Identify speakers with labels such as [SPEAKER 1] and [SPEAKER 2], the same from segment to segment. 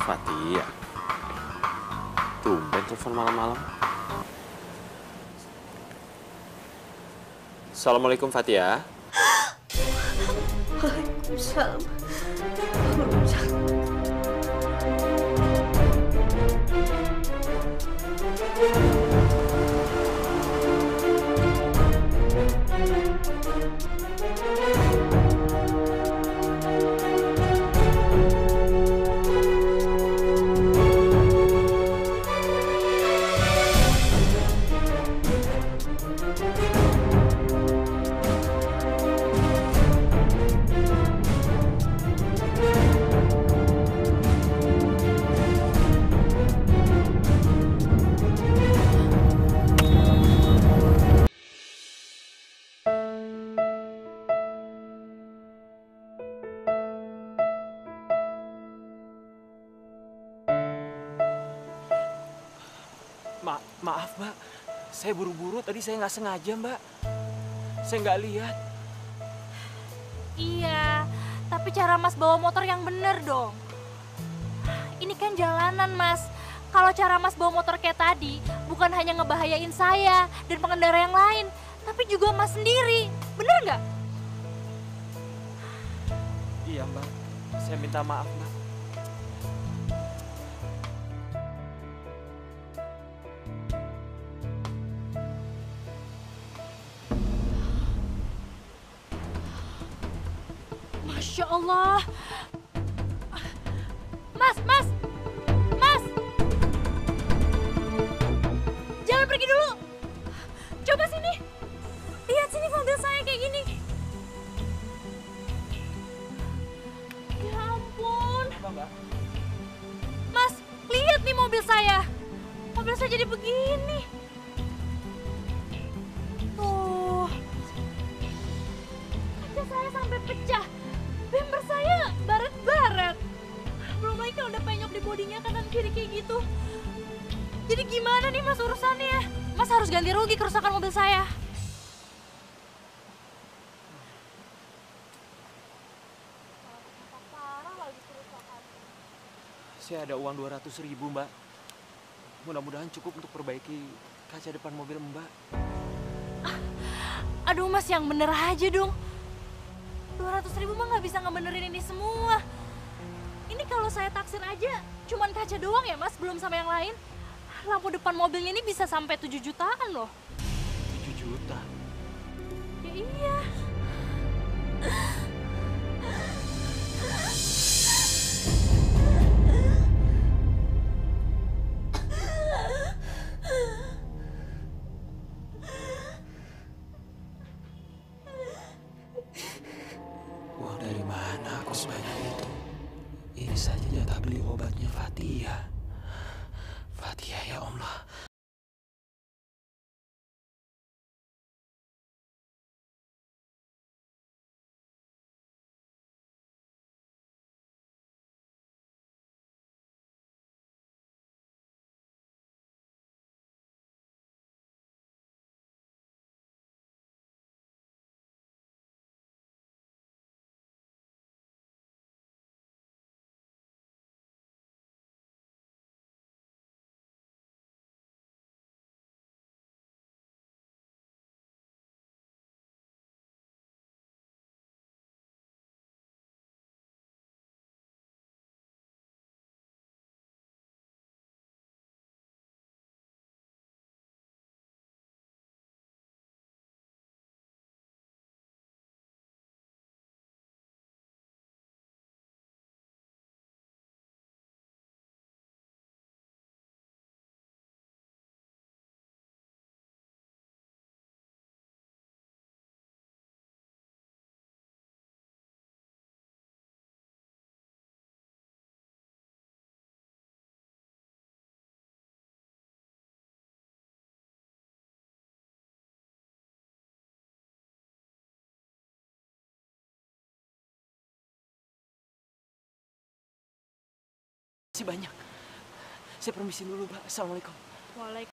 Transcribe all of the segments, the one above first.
[SPEAKER 1] Fatia, tumben telepon malam-malam. Assalamualaikum Fatia.
[SPEAKER 2] Waalaikumsalam.
[SPEAKER 3] Maaf, Mbak. Saya buru-buru, tadi saya nggak sengaja, Mbak. Saya nggak lihat.
[SPEAKER 4] Iya, tapi cara Mas bawa motor yang bener dong. Ini kan jalanan, Mas. Kalau cara Mas bawa motor kayak tadi, bukan hanya ngebahayain saya dan pengendara yang lain, tapi juga Mas sendiri. Bener nggak?
[SPEAKER 3] Iya, Mbak. Saya minta maaf, Mbak.
[SPEAKER 4] Masya Allah. Mas, Mas, Mas. Jangan pergi dulu. Coba sini. Lihat sini mobil saya kayak gini. Ya ampun.
[SPEAKER 3] Apa, Mbak?
[SPEAKER 4] Mas, lihat nih mobil saya. Mobil saya jadi begini. Tuh. Kaca saya sampai pecah. Bemper saya baret-baret. Belum lagi kalau udah penyok di bodinya kanan kiri kayak gitu. Jadi gimana nih Mas urusannya? Mas harus ganti rugi kerusakan mobil saya.
[SPEAKER 3] Saya ada uang 200.000, Mbak. Mudah-mudahan cukup untuk perbaiki kaca depan mobil Mbak.
[SPEAKER 4] Aduh Mas, yang bener aja dong. 200.000 mah nggak bisa ngebenerin ini semua. Ini kalau saya taksir aja cuman kaca doang ya Mas, belum sama yang lain. Lampu depan mobilnya ini bisa sampai 7 jutaan loh.
[SPEAKER 3] 7 juta?
[SPEAKER 4] Ya iya.
[SPEAKER 3] Uang dari mana aku sebanyak itu? Ini saja jatah beli obatnya Fatia. Fatia, ya Allah. Makasih banyak. Saya permisi dulu, Mbak. Assalamualaikum.
[SPEAKER 4] Waalaikumsalam.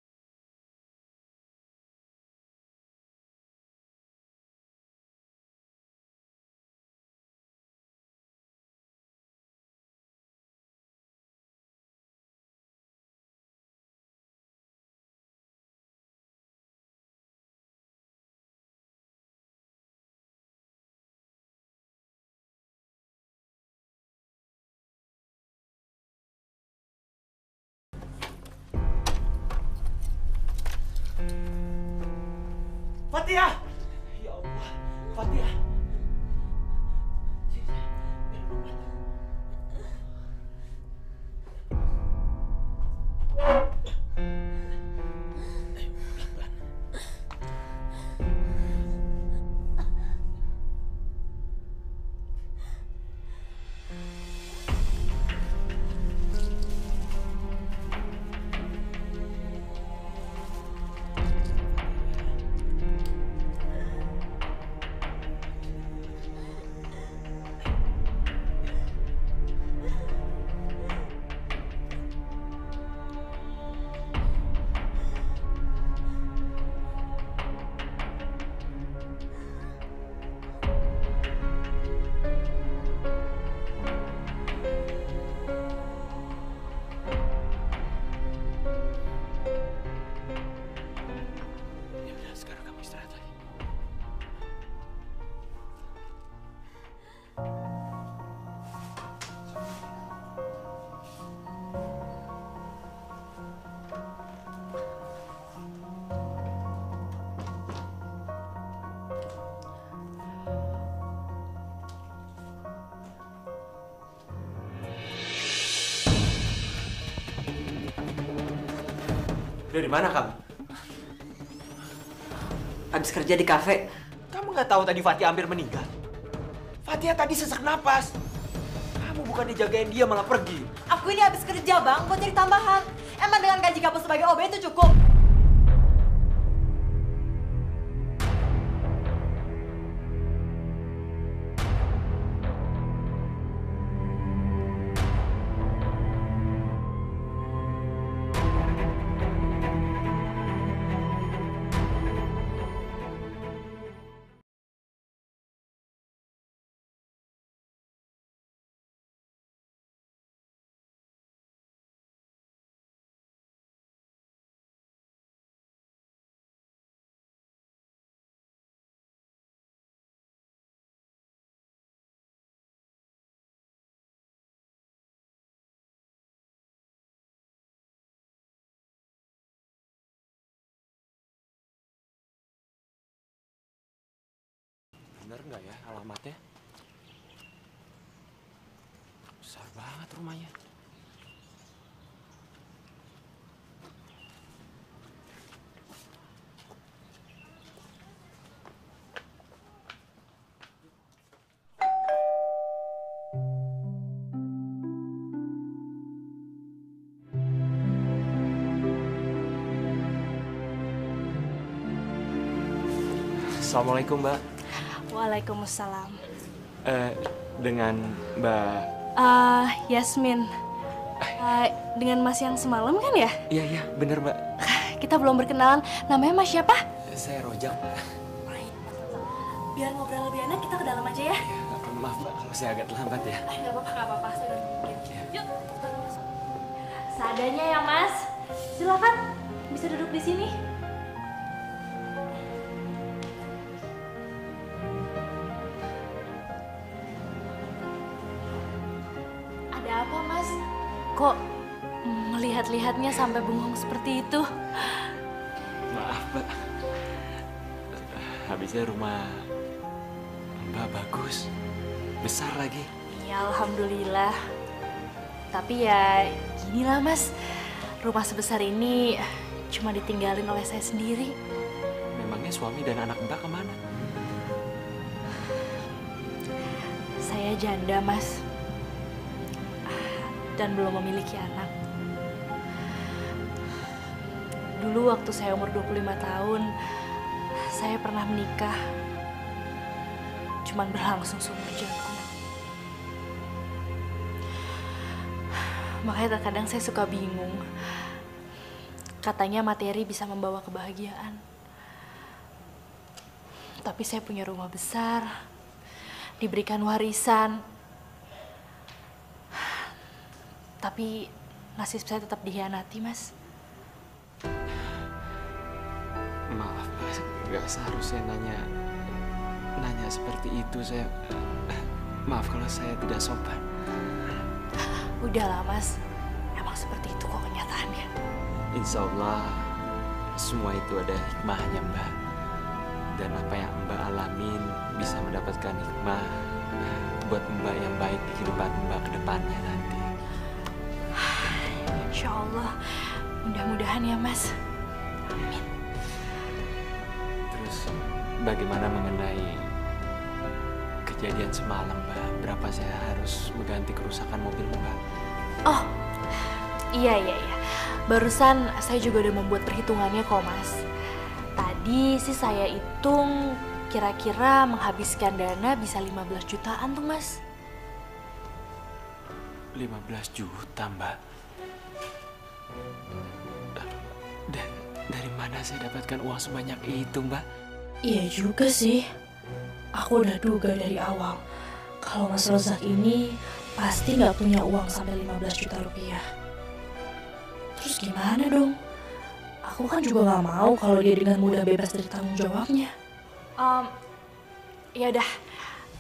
[SPEAKER 3] Fatia! Ya Allah, Fatia.
[SPEAKER 2] Dari mana kamu?
[SPEAKER 5] Habis kerja di kafe.
[SPEAKER 2] Kamu nggak tahu tadi Fatia hampir meninggal? Fatia tadi sesak napas. Kamu bukan dijagain dia malah pergi.
[SPEAKER 5] Aku ini habis kerja, Bang, buat cari tambahan. Emang dengan gaji kamu sebagai OB itu cukup?
[SPEAKER 1] Bener nggak ya alamatnya? Besar banget rumahnya. Assalamualaikum, Mbak.
[SPEAKER 4] Waalaikumsalam.
[SPEAKER 1] Dengan Mbak...
[SPEAKER 4] Yasmin. Dengan Mas yang semalam kan ya?
[SPEAKER 1] Iya, bener, Mbak.
[SPEAKER 4] Kita belum berkenalan. Namanya Mas siapa?
[SPEAKER 1] Saya Rojak.
[SPEAKER 4] Biar ngobrol lebih enak, kita ke dalam aja ya.
[SPEAKER 1] Maaf, Mbak, kalau saya agak terlambat ya.
[SPEAKER 4] Nggak apa-apa. Saya udah nungguin. Yuk. Seadanya ya, Mas. Silakan. Bisa duduk di sini. Ada apa, Mas? Kok melihat-lihatnya sampai bengong seperti itu?
[SPEAKER 1] Maaf, Mbak. Habisnya rumah Mbak bagus. Besar lagi.
[SPEAKER 4] Ya, alhamdulillah. Tapi ya ginilah, Mas. Rumah sebesar ini cuma ditinggalin oleh saya sendiri.
[SPEAKER 1] Memangnya suami dan anak Mbak kemana?
[SPEAKER 4] Saya janda, Mas. Dan belum memiliki anak. Dulu waktu saya umur 25 tahun, saya pernah menikah. Cuman berlangsung seumur jagung. Makanya terkadang saya suka bingung. Katanya materi bisa membawa kebahagiaan. Tapi saya punya rumah besar, diberikan warisan. Tapi nasib saya tetap dikhianati, Mas.
[SPEAKER 1] Maaf, Mas. Gak seharusnya nanya seperti itu. Maaf kalau saya tidak sopan.
[SPEAKER 4] Udahlah, Mas. Emang seperti itu kok kenyataannya.
[SPEAKER 1] Insya Allah semua itu ada hikmahnya, Mbak. Dan apa yang Mbak alamin bisa mendapatkan hikmah buat Mbak yang baik di kehidupan Mbak ke depannya nanti.
[SPEAKER 4] Insya Allah, mudah-mudahan ya, Mas. Amin.
[SPEAKER 1] Terus bagaimana mengenai kejadian semalam, Mbak? Berapa saya harus mengganti kerusakan mobil Mbak?
[SPEAKER 4] Oh, iya. Barusan saya juga udah membuat perhitungannya kok, Mas. Tadi sih saya hitung kira-kira menghabiskan dana bisa 15 jutaan tuh, Mas.
[SPEAKER 1] 15 juta, Mbak. Dan dari mana saya dapatkan uang sebanyak itu, Mbak?
[SPEAKER 6] Iya juga sih. Aku udah duga dari awal kalau Mas Rozak ini pasti nggak punya uang sampai 15 juta rupiah. Terus gimana dong? Aku kan juga nggak mau kalau dia dengan mudah bebas dari tanggung jawabnya.
[SPEAKER 4] Ya udah,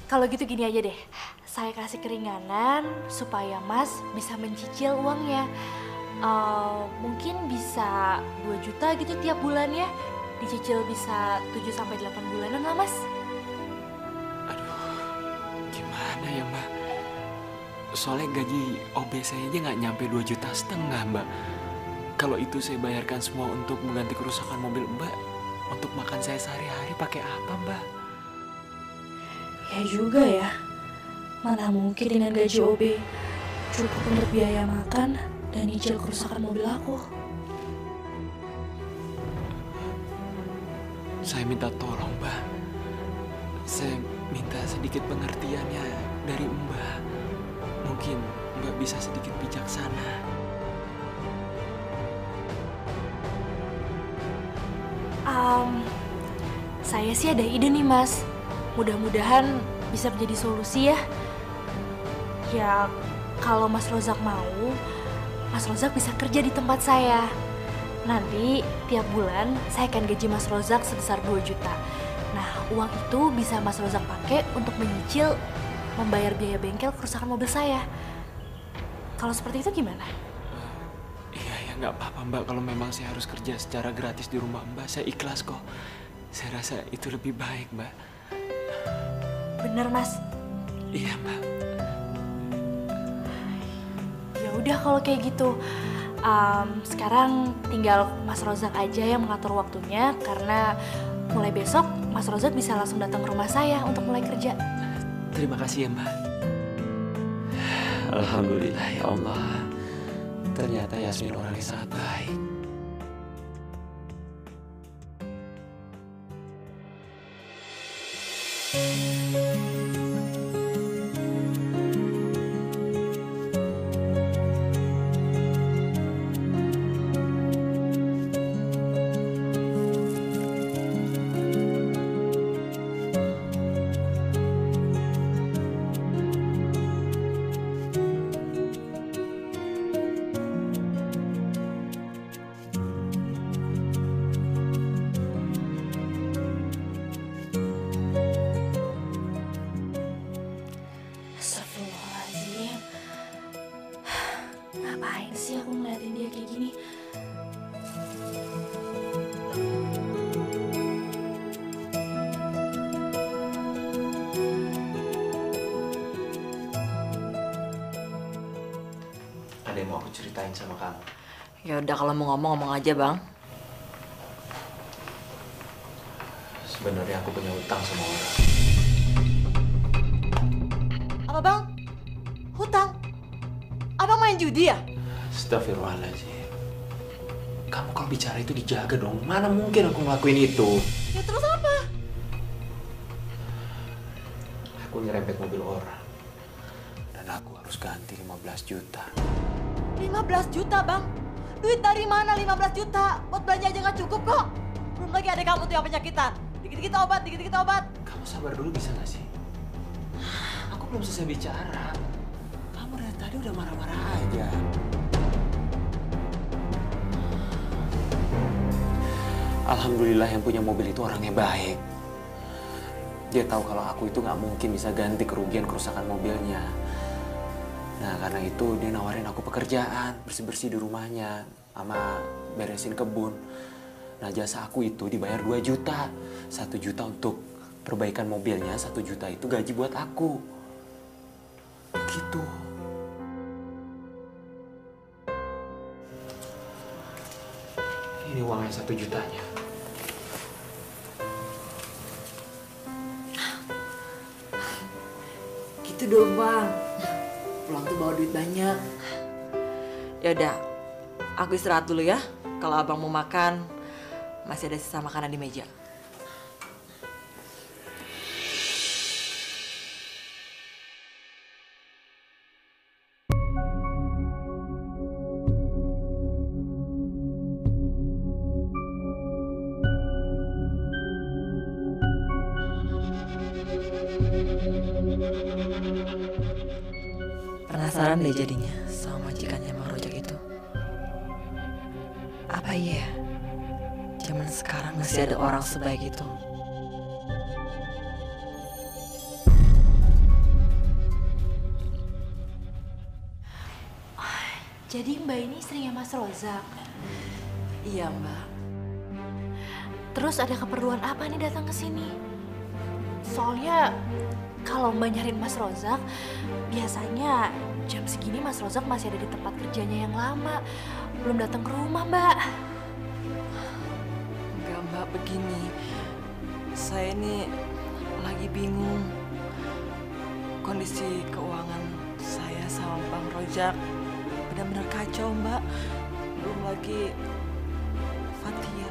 [SPEAKER 4] kalau gitu gini aja deh. Saya kasih keringanan supaya Mas bisa mencicil uangnya. Mungkin bisa 2 juta gitu tiap bulannya. Dicicil bisa 7-8 bulanan lah, Mas.
[SPEAKER 1] Aduh, gimana ya, Mbak? Soalnya gaji OB saya aja nggak nyampe 2,5 juta, Mbak. Kalau itu saya bayarkan semua untuk mengganti kerusakan mobil Mbak, untuk makan saya sehari-hari pakai apa, Mbak?
[SPEAKER 6] Ya juga ya. Mana mungkin dengan gaji OB cukup untuk biaya makan dan nyicil kerusakan mobil aku.
[SPEAKER 1] Saya minta tolong, Mbak. Saya minta sedikit pengertiannya dari Mbak. Mungkin Mbak bisa sedikit bijaksana.
[SPEAKER 4] Saya sih ada ide nih, Mas. Mudah-mudahan bisa menjadi solusi ya. Ya, kalau Mas Rozak mau, Mas Rozak bisa kerja di tempat saya. Nanti tiap bulan saya akan gaji Mas Rozak sebesar 2 juta. Nah, uang itu bisa Mas Rozak pakai untuk menyicil membayar biaya bengkel kerusakan mobil saya. Kalau seperti itu gimana?
[SPEAKER 1] Iya, nggak apa-apa, Mbak. Kalau memang saya harus kerja secara gratis di rumah Mbak, saya ikhlas kok. Saya rasa itu lebih baik, Mbak.
[SPEAKER 4] Bener, Mas.
[SPEAKER 1] Iya, Mbak.
[SPEAKER 4] Ya udah kalau kayak gitu. Sekarang tinggal Mas Rozak aja yang mengatur waktunya, karena mulai besok Mas Rozak bisa langsung datang ke rumah saya untuk mulai kerja.
[SPEAKER 1] Terima kasih ya, Mbak.
[SPEAKER 3] Alhamdulillah ya Allah. Ternyata Yasmin orang yang sangat baik.
[SPEAKER 6] Astagfirullahaladzim. Ngapain sih aku ngeliatin dia kayak gini?
[SPEAKER 2] Ada yang mau aku ceritain sama kamu.
[SPEAKER 5] Ya udah kalau mau ngomong aja, Bang.
[SPEAKER 2] Sebenarnya aku punya utang sama orang.
[SPEAKER 5] Apa, Bang? Hutang? Abang main judi ya?
[SPEAKER 2] Astagfirullahaladzim. Kamu kalau bicara itu dijaga dong. Mana mungkin aku ngelakuin itu.
[SPEAKER 5] Ya terus apa?
[SPEAKER 2] Aku nyerempet mobil orang. Dan aku harus ganti 15 juta.
[SPEAKER 5] 15 juta, Bang. Duit dari mana 15 juta? Buat belanja aja nggak cukup kok. Belum lagi ada kamu tuh yang penyakitan. Dikit-dikit obat, dikit-dikit obat.
[SPEAKER 1] Kamu sabar dulu bisa nggak sih? Aku belum selesai bicara. Kamu dari tadi udah marah-marah aja. Alhamdulillah yang punya mobil itu orangnya baik. Dia tahu kalau aku itu nggak mungkin bisa ganti kerugian kerusakan mobilnya. Nah karena itu dia nawarin aku pekerjaan, bersih-bersih di rumahnya, sama beresin kebun. Nah jasa aku itu dibayar 2 juta. 1 juta untuk perbaikan mobilnya, 1 juta itu gaji buat aku. Gitu. Ini uangnya 1 jutanya.
[SPEAKER 5] Gitu dong, Bang. Pulang tuh bawa duit banyak. Ya udah, aku istirahat dulu ya. Kalau Abang mau makan, masih ada sisa makanan di meja. Penasaran deh jadinya sama majikannya Bang Rojak itu. Apa iya? Zaman sekarang masih ada orang sebaik itu.
[SPEAKER 4] Jadi Mbak ini istrinya Mas Rozak.
[SPEAKER 5] Iya, Mbak.
[SPEAKER 4] Terus ada keperluan apa nih datang ke sini? Soalnya kalau Mbak nyariin Mas Rozak, biasanya jam segini Mas Rozak masih ada di tempat kerjanya yang lama. Belum datang ke rumah, Mbak.
[SPEAKER 5] Enggak, Mbak, begini. Saya ini lagi bingung. Kondisi keuangan saya sama Bang Rojak benar-benar kacau, Mbak. Belum lagi Fatia.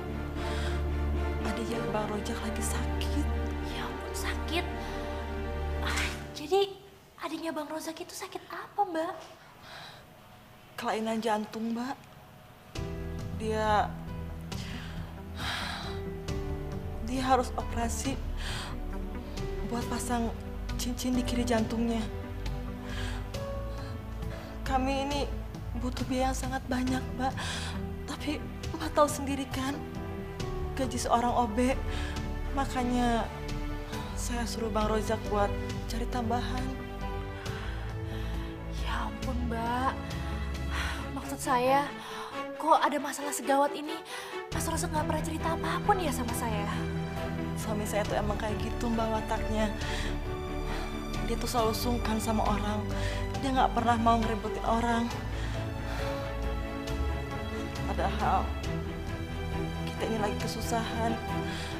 [SPEAKER 5] Adiknya Bang Rojak lagi sakit.
[SPEAKER 4] Ya ampun, sakit. Jadi adiknya Bang Rozak itu sakit apa, Mbak?
[SPEAKER 5] Kelainan jantung, Mbak. Dia harus operasi buat pasang cincin di kiri jantungnya. Kami ini butuh biaya yang sangat banyak, Mbak. Tapi Mbak tahu sendiri kan, gaji seorang OB. Makanya saya suruh Bang Rojak buat cari tambahan.
[SPEAKER 4] Ya ampun, Mbak. Maksud saya, kok ada masalah segawat ini, Mas Rozak nggak pernah cerita apapun ya sama saya?
[SPEAKER 5] Suami saya tuh emang kayak gitu, Mbak, wataknya. Dia tuh selalu sungkan sama orang. Dia nggak pernah mau ngeributin orang. Padahal kita ini lagi kesusahan,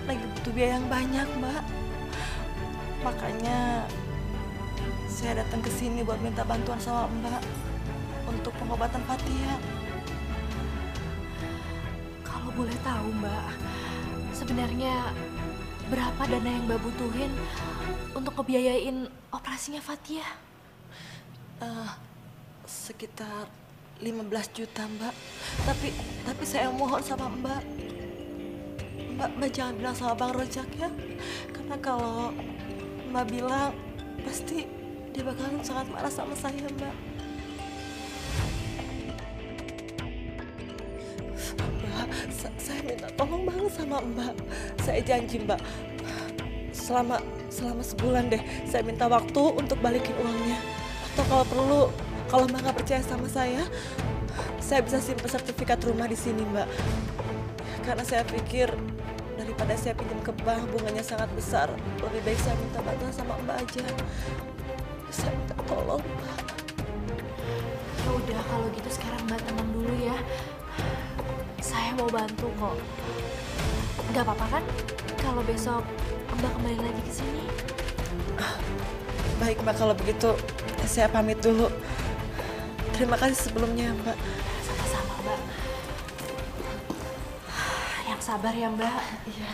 [SPEAKER 5] lagi butuh biaya yang banyak, Mbak. Makanya saya datang ke sini buat minta bantuan sama Mbak untuk pengobatan Fatia.
[SPEAKER 4] Kalau boleh tahu, Mbak, sebenarnya berapa dana yang Mbak butuhin untuk ngebiayain operasinya Fatia?
[SPEAKER 5] Sekitar 15 juta, Mbak. Tapi saya mohon sama Mbak. Mbak jangan bilang sama Bang Rojak ya. Karena kalau Mbak bilang, pasti dia bakalan sangat marah sama saya, Mbak. Mbak, saya minta tolong banget sama Mbak. Saya janji, Mbak. Selama sebulan deh, saya minta waktu untuk balikin uangnya. Atau kalau perlu, kalau Mbak nggak percaya sama saya bisa simpan sertifikat rumah di sini, Mbak. Karena saya pikir daripada saya pinjam ke bank, bunganya sangat besar. Lebih baik saya minta bantuan sama Mbak aja. Saya minta tolong, Mbak.
[SPEAKER 4] Ya udah, kalau gitu sekarang Mbak tenang dulu ya. Saya mau bantu kok. Nggak apa-apa kan kalau besok Mbak kembali lagi ke sini?
[SPEAKER 5] Baik, Mbak, kalau begitu saya pamit dulu. Terima kasih sebelumnya, Mbak.
[SPEAKER 4] Sama-sama, Mbak. Yang sabar ya, Mbak.
[SPEAKER 5] Iya.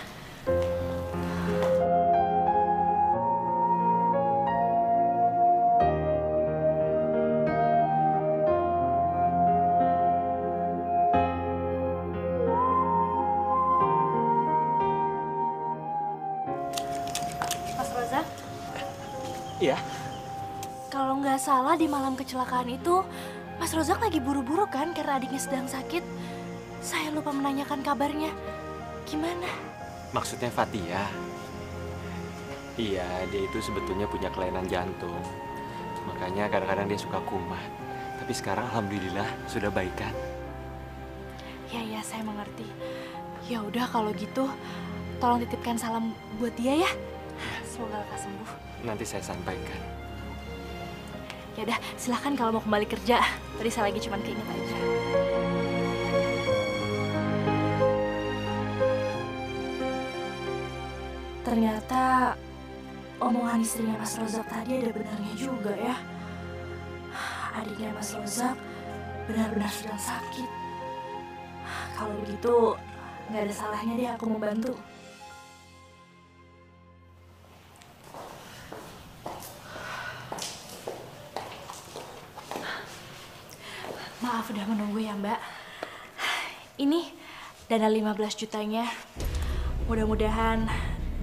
[SPEAKER 2] Iya.
[SPEAKER 4] Kalau nggak salah di malam kecelakaan itu, Mas Rozak lagi buru-buru kan karena adiknya sedang sakit. Saya lupa menanyakan kabarnya. Gimana?
[SPEAKER 1] Maksudnya Fatia? Iya, dia itu sebetulnya punya kelainan jantung. Makanya kadang-kadang dia suka kumat. Tapi sekarang alhamdulillah sudah baik kan?
[SPEAKER 4] Ya, saya mengerti. Ya udah kalau gitu, tolong titipkan salam buat dia ya. Semoga lekas sembuh.
[SPEAKER 1] Nanti saya sampaikan.
[SPEAKER 4] Ya udah, silahkan kalau mau kembali kerja. Tadi saya lagi cuman keinget aja.
[SPEAKER 6] Ternyata omongan istrinya Mas Rozak tadi ada benarnya juga ya. Adiknya Mas Rozak benar-benar sedang sakit. Kalau begitu, nggak ada salahnya deh aku membantu.
[SPEAKER 4] Maaf udah menunggu ya Mbak. Ini dana 15 jutanya. Mudah-mudahan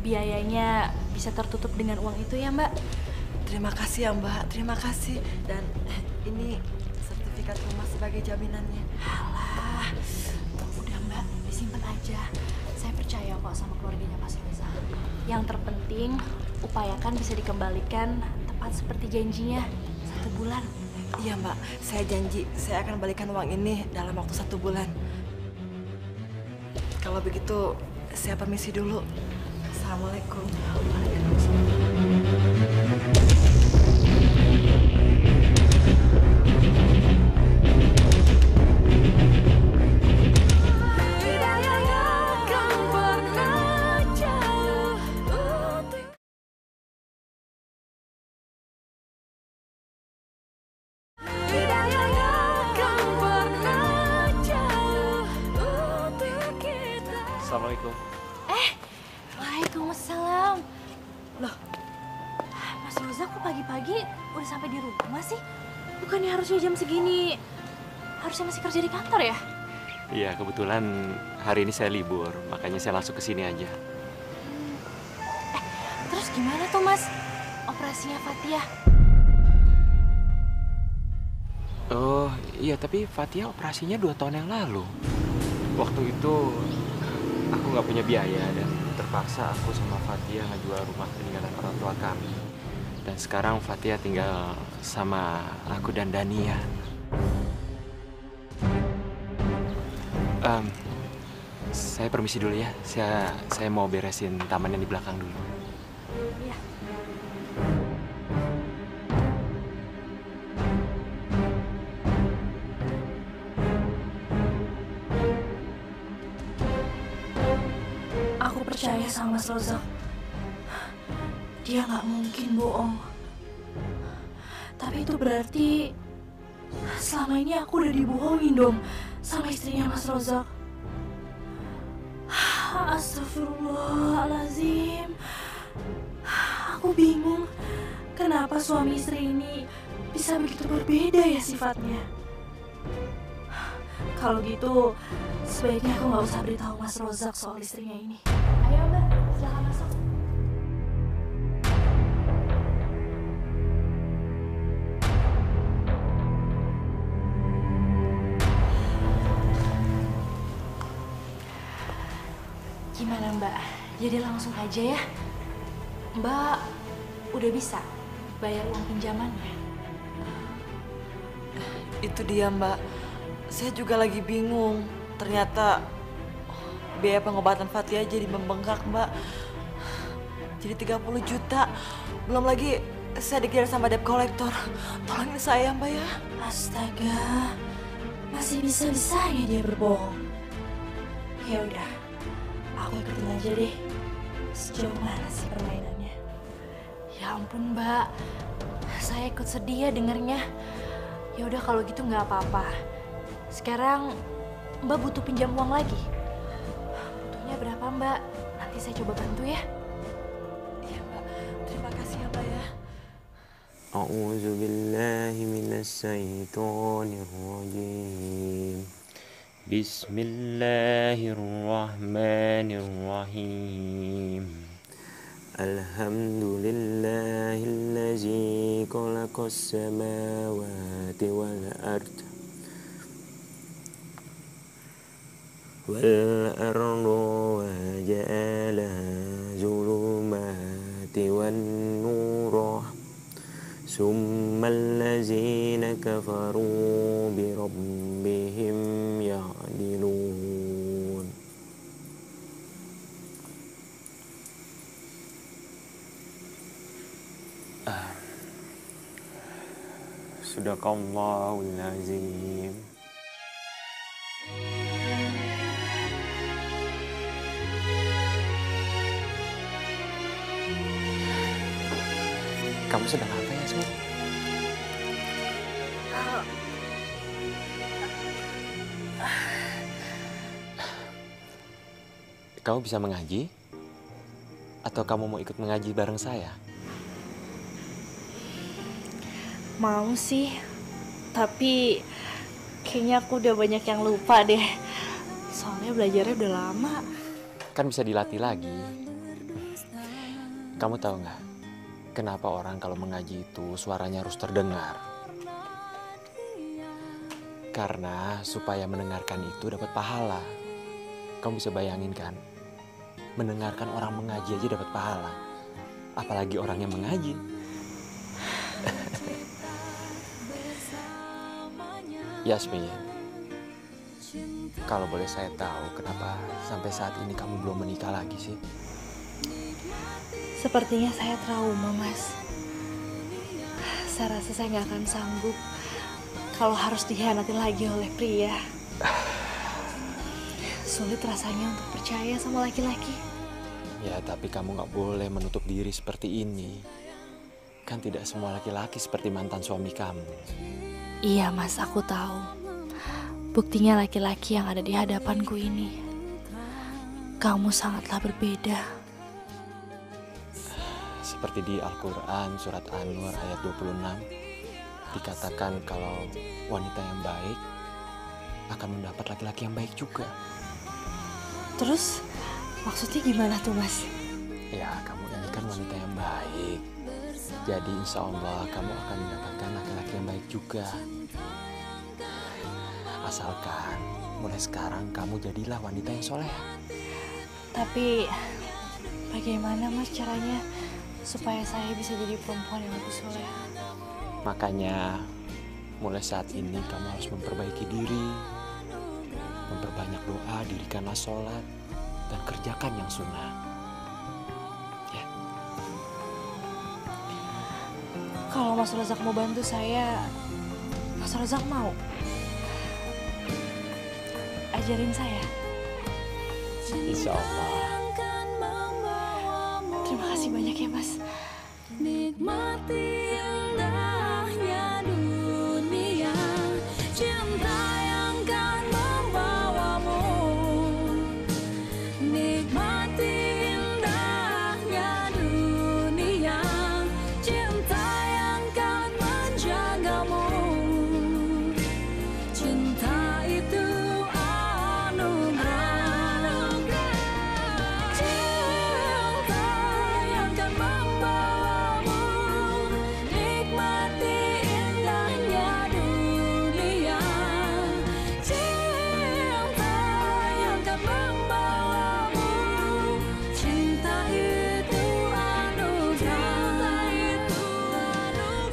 [SPEAKER 4] biayanya bisa tertutup dengan uang itu ya Mbak.
[SPEAKER 5] Terima kasih ya Mbak, terima kasih. Dan ini sertifikat rumah sebagai jaminannya.
[SPEAKER 4] Alah, udah Mbak, disimpan aja. Saya percaya kok sama keluarganya Mas Reza. Yang terpenting, upayakan bisa dikembalikan tepat seperti janjinya 1 bulan.
[SPEAKER 5] Iya Mbak, saya janji saya akan balikan uang ini dalam waktu 1 bulan. Kalau begitu, saya permisi dulu. Assalamualaikum.
[SPEAKER 1] Assalamualaikum.
[SPEAKER 4] Waalaikumsalam. Loh, Mas Roza kok pagi-pagi udah sampai di rumah sih? Bukannya harusnya jam segini harusnya masih kerja di kantor ya?
[SPEAKER 1] Iya, kebetulan hari ini saya libur, makanya saya langsung ke sini aja.
[SPEAKER 4] Terus gimana tuh Mas operasinya Fatia?
[SPEAKER 1] Oh, iya, tapi Fatia operasinya 2 tahun yang lalu. Waktu itu aku nggak punya biaya dan terpaksa aku sama Fatia ngejual rumah peninggalan orang tua kami. Dan sekarang Fatia tinggal sama aku dan Dania. Saya permisi dulu ya. Saya mau beresin taman yang di belakang dulu.
[SPEAKER 4] Iya.
[SPEAKER 6] Aku percaya sama Mas Rozak. Dia nggak mungkin bohong. Tapi itu berarti selama ini aku udah dibohongin dong sama istrinya Mas Rozak. Astagfirullahaladzim. Aku bingung kenapa suami istri ini bisa begitu berbeda ya sifatnya. Kalau gitu sebaiknya aku nggak usah beritahu Mas Rozak soal istrinya ini.
[SPEAKER 4] Ayo Mbak, silahkan masuk. Gimana Mbak? Jadi langsung aja ya? Mbak udah bisa bayar uang pinjamannya?
[SPEAKER 5] Itu dia Mbak, saya juga lagi bingung. Ternyata biaya pengobatan Fatia jadi membengkak Mbak. Jadi 30 juta. Belum lagi saya dikejar sama debt collector. Tolongin saya Mbak ya.
[SPEAKER 6] Astaga, masih bisa-bisanya dia berbohong. Ya udah, aku ikutin aja deh. Sejauh mana sih permainannya?
[SPEAKER 4] Ya ampun Mbak, saya ikut sedih ya dengernya. Ya udah kalau gitu nggak apa-apa. Sekarang Mbak butuh pinjam uang lagi. Butuhnya berapa Mbak? Nanti saya coba bantu ya.
[SPEAKER 5] Iya Mbak, terima kasih ya Mbak ya.
[SPEAKER 3] A'udzu billahi minasy syaithanir rajim. Bismillahirrahmanirrahim. Alhamdulillahillazi khalaqas samawati wal ard wal arda wa ja'ala zulumati wan nura summal ladzina kafaru bi rabbihim ya'dilun. Sadaqallahul azim.
[SPEAKER 1] Kamu sedang apa ya, Yasmin? Kamu bisa mengaji? Atau kamu mau ikut mengaji bareng saya?
[SPEAKER 6] Mau sih, tapi kayaknya aku udah banyak yang lupa deh. Soalnya belajarnya udah lama.
[SPEAKER 1] Kan bisa dilatih lagi. Kamu tahu nggak? Kenapa orang kalau mengaji itu suaranya harus terdengar? Karena supaya mendengarkan itu dapat pahala. Kamu bisa bayangin kan? Mendengarkan orang mengaji aja dapat pahala. Apalagi orang yang mengaji. Yasmin, kalau boleh saya tahu kenapa sampai saat ini kamu belum menikah lagi sih?
[SPEAKER 6] Sepertinya saya trauma, Mas. Saya rasa saya nggak akan sanggup kalau harus dikhianati lagi oleh pria. Sulit rasanya untuk percaya sama laki-laki.
[SPEAKER 1] Ya, tapi kamu nggak boleh menutup diri seperti ini. Kan tidak semua laki-laki seperti mantan suami kamu.
[SPEAKER 6] Iya, Mas, aku tahu. Buktinya laki-laki yang ada di hadapanku ini. Kamu sangatlah berbeda.
[SPEAKER 1] Seperti di Al-Quran surat An-Nur ayat 26 dikatakan kalau wanita yang baik akan mendapat laki-laki yang baik juga.
[SPEAKER 6] Terus maksudnya gimana tuh, Mas?
[SPEAKER 1] Ya, kamu ini kan wanita yang baik. Jadi insya Allah kamu akan mendapatkan laki-laki yang baik juga. Asalkan mulai sekarang kamu jadilah wanita yang soleh.
[SPEAKER 6] Tapi bagaimana, Mas, caranya supaya saya bisa jadi perempuan yang lebih soleh?
[SPEAKER 1] Makanya mulai saat ini kamu harus memperbaiki diri, memperbanyak doa, dirikanlah sholat, dan kerjakan yang sunnah. Ya.
[SPEAKER 6] Kalau Mas Razak mau bantu saya, Mas Razak mau ajarin saya?
[SPEAKER 1] Insya Allah.
[SPEAKER 6] Terima kasih banyak ya, Mas.
[SPEAKER 7] Nikmati indahnya dunia, cinta yang kan membawamu. Nikmati indahnya dunia, cinta yang kan menjagamu. Cinta itu anugerah, cinta yang kan membawamu. Nikmati indahnya dunia, cinta yang kan membawamu. Cinta itu anugerah,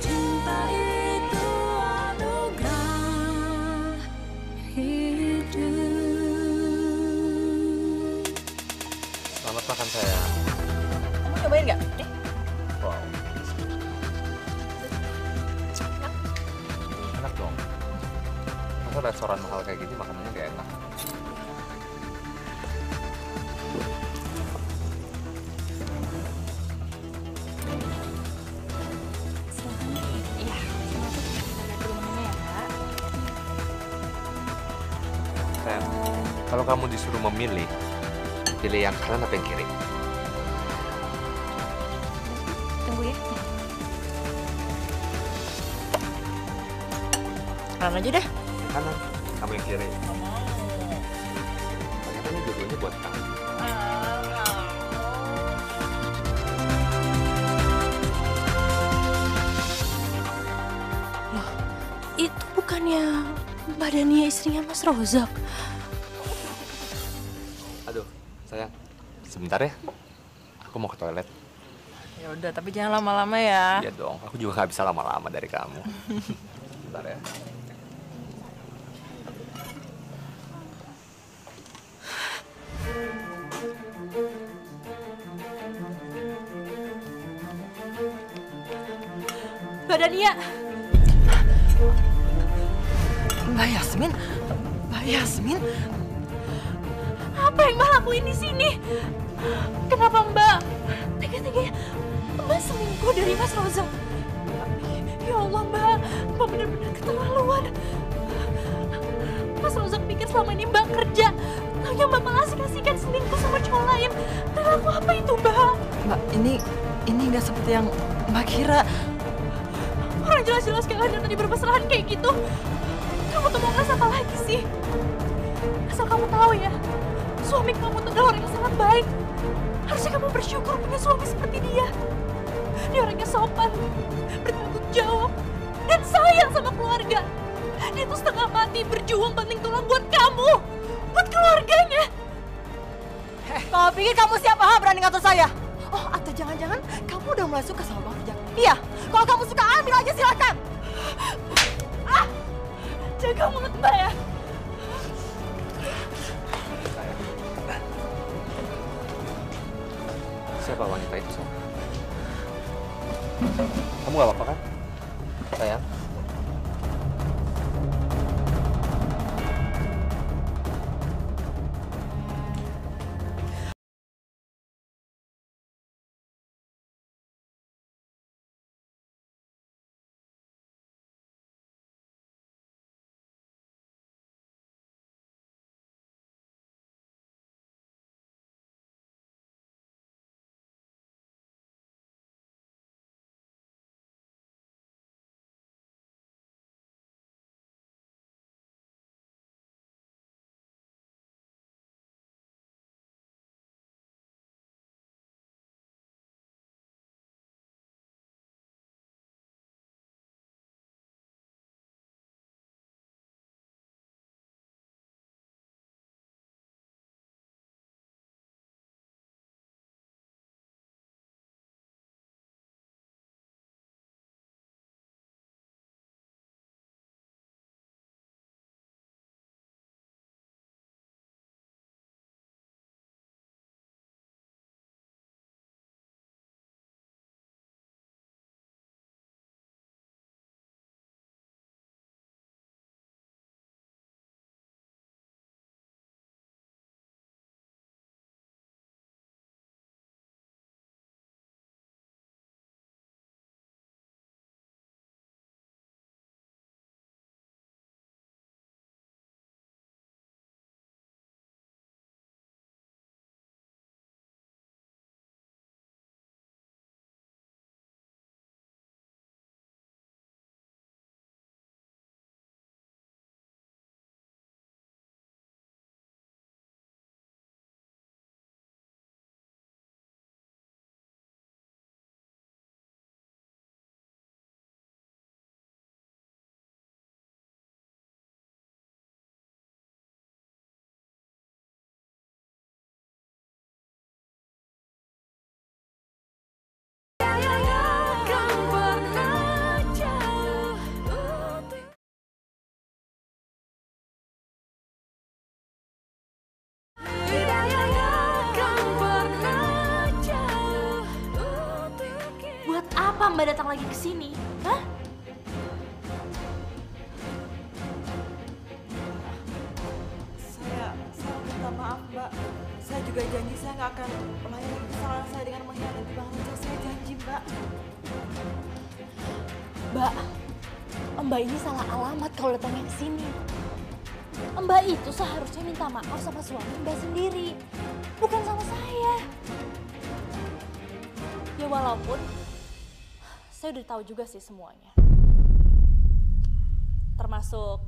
[SPEAKER 7] cinta itu anugerah hidup.
[SPEAKER 1] Selamat makan sayang.
[SPEAKER 5] Kamu nyobain nggak?
[SPEAKER 1] Wow. Enak dong. Masa restoran mahal kayak gini makanannya gak enak?
[SPEAKER 6] Iya, kita lihat dulu menunya ya, Kak.
[SPEAKER 8] Sayang, kalau kamu disuruh memilih, pilih yang kanan atau yang kiri?
[SPEAKER 6] Tunggu ya.
[SPEAKER 5] Kanan aja deh.
[SPEAKER 8] Yang kanan, kamu yang kiri. Ternyata ini dua-duanya buat kamu.
[SPEAKER 6] Bukannya Mbak Dania istrinya Mas Rozak?
[SPEAKER 8] Aduh, sayang. Sebentar ya. Aku mau ke toilet.
[SPEAKER 5] Ya udah, tapi jangan lama-lama ya.
[SPEAKER 8] Iya dong, aku juga nggak bisa lama-lama dari kamu. Sebentar ya.
[SPEAKER 6] Mbak Dania!
[SPEAKER 5] Mbak Yasmin? Mbak Yasmin?
[SPEAKER 6] Apa yang Mbak lakuin di sini? Kenapa Mbak tega-teganya Mbak selingkuh dari Mas Rozak? Ya Allah Mbak benar-benar keterlaluan. Mas Rozak pikir selama ini Mbak kerja, taunya Mbak malah asik-asikan selingkuh sama cowok lain. Dan aku apa itu Mbak?
[SPEAKER 5] Mbak, ini nggak seperti yang Mbak kira.
[SPEAKER 6] Orang jelas-jelas kalian tadi bermesraan kayak gitu. Kamu tuh mau ngasih apa lagi sih? Asal kamu tahu ya, suami kamu tuh adalah orang yang sangat baik. Harusnya kamu bersyukur punya suami seperti dia. Dia orangnya sopan, bertanggung jawab, dan sayang sama keluarga. Dia tuh setengah mati berjuang banting tulang buat kamu, buat keluarganya.
[SPEAKER 5] Kamu pikir kamu siapa berani ngatur saya? Oh, atau jangan-jangan kamu udah mulai suka sama Bang Rujak? Iya, kalau kamu suka ambil aja silakan.
[SPEAKER 6] Jaga mulut Mbak ya.
[SPEAKER 8] Siapa wanita itu, sayang? Kamu gak apa-apa kan? Sayang?
[SPEAKER 6] Buat apa Mbak datang lagi ke sini? Hah?
[SPEAKER 5] Saya minta maaf Mbak. Saya juga janji saya nggak akan melayani kesalahan saya dengan mengkhianati Bang Rujak. Saya janji Mbak.
[SPEAKER 6] Mbak ini salah alamat kalau datangnya ke sini. Mbak itu seharusnya minta maaf sama suami Mbak sendiri, bukan sama saya. Ya walaupun saya udah tahu juga sih semuanya. Termasuk